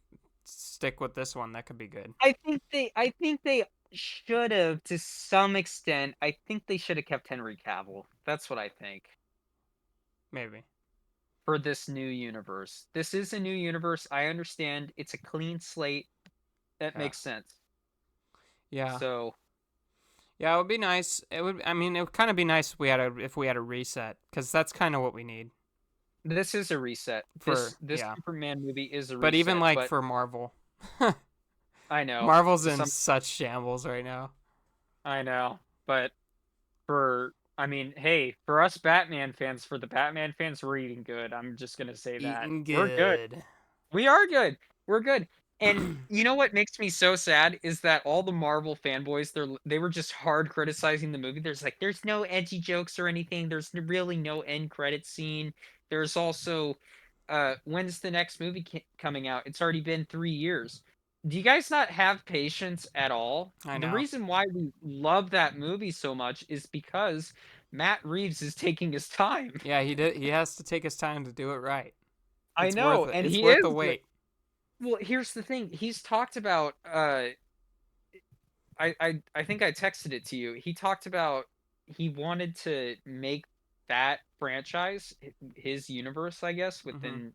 S1: stick with this one, that could be good.
S2: I think they should have to some extent. I think they should have kept Henry Cavill. That's what I think.
S1: Maybe.
S2: For this new universe. This is a new universe. I understand it's a clean slate. That
S1: Yeah.
S2: makes sense.
S1: Yeah.
S2: So,
S1: Yeah, it would be nice. It would. I mean, it would kind of be nice if we had a reset, because that's kind of what we need
S2: this is a reset.
S1: for.
S2: This
S1: Yeah.
S2: Superman movie is a reset.
S1: But even like
S2: but
S1: for Marvel,
S2: I know
S1: Marvel's in
S2: some
S1: such shambles right now.
S2: I know, but I mean, hey, for us Batman fans, for the Batman fans, we're eating good. I'm just gonna say that
S1: Eating
S2: we're good.
S1: good.
S2: We are good. We're good. And you know what makes me so sad is that all the Marvel fanboys, they were just hard criticizing the movie. There's no edgy jokes or anything. There's really no end credit scene. There's also when's the next movie coming out? It's already been 3 years. Do you guys not have patience at all?
S1: I
S2: The
S1: know.
S2: reason why we love that movie so much is because Matt Reeves is taking his time.
S1: Yeah, he did. He has to take his time to do it right.
S2: I
S1: It's
S2: know,
S1: worth it.
S2: and
S1: It's
S2: he
S1: worth
S2: is.
S1: the wait.
S2: Well, here's the thing. He's talked about I think I texted it to you. He talked about he wanted to make that franchise his universe, I guess,
S1: Hmm.
S2: within,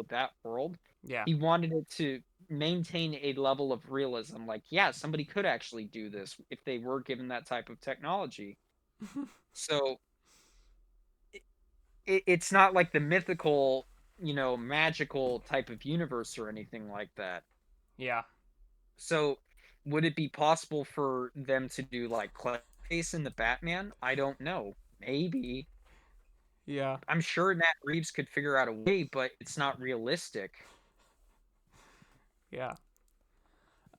S2: that world.
S1: Yeah.
S2: He wanted it to maintain a level of realism. Like, yeah, somebody could actually do this if they were given that type of technology. So it's not like the mythical, magical type of universe or anything like that.
S1: Yeah.
S2: So, would it be possible for them to do like Clayface in the Batman? I don't know. Maybe.
S1: Yeah.
S2: I'm sure Matt Reeves could figure out a way, but it's not realistic.
S1: Yeah.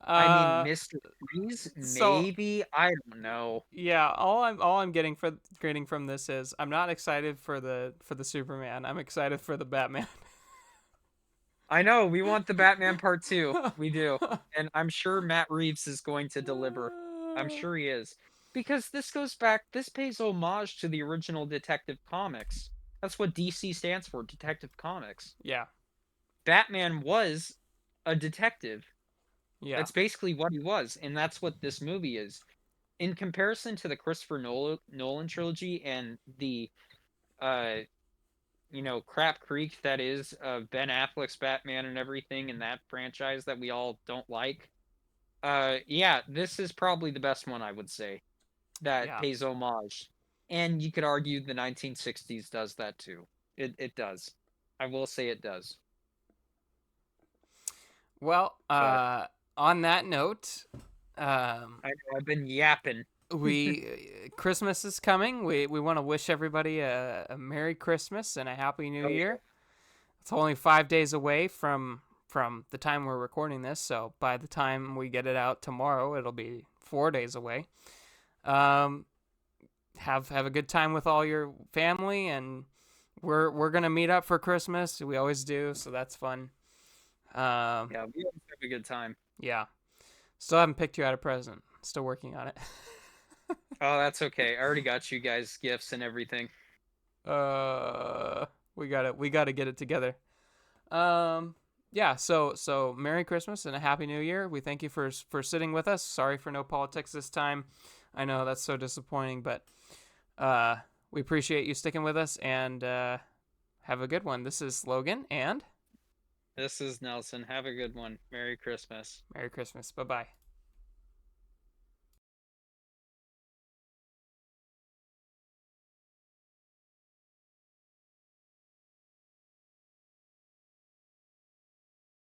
S2: I mean,
S1: Uh.
S2: Mr. Freeze,
S1: So
S2: maybe. I don't know.
S1: yeah, all I'm getting from this is I'm not excited for the Superman. I'm excited for the Batman.
S2: I know we want the Batman part 2. We do. And I'm sure Matt Reeves is going to deliver. I'm sure he is. Because this goes back, this pays homage to the original Detective Comics. That's what DC stands for, Detective Comics.
S1: Yeah.
S2: Batman was a detective.
S1: Yeah.
S2: That's basically what he was, and that's what this movie is. In comparison to the Christopher Nolan trilogy and the, crap creek that is Ben Affleck's Batman and everything in that franchise that we all don't like, yeah, this is probably the best one, I would say, that
S1: Yeah.
S2: pays homage. And you could argue the 1960s does that too. It does. I will say it does.
S1: Well,
S2: But
S1: on that note,
S2: I know I've been yapping.
S1: Christmas is coming. We want to wish everybody a Merry Christmas and a Happy New
S2: Oh, yeah.
S1: Year. It's only 5 days away from the time we're recording this, so by the time we get it out tomorrow, it'll be 4 days away. Have a good time with all your family, and we're gonna meet up for Christmas. We always do, so that's fun.
S2: Yeah, we always have a good time.
S1: Yeah. Still haven't picked you out a present. Still working on it.
S2: Oh, that's okay. I already got you guys gifts and everything.
S1: We gotta get it together. Yeah. So Merry Christmas and a Happy New Year. We thank you for sitting with us. Sorry for no politics this time. I know that's so disappointing, but we appreciate you sticking with us, and have a good one. This is Logan, and
S2: This is Nelson. Have a good one. Merry Christmas.
S1: Merry Christmas. Bye bye.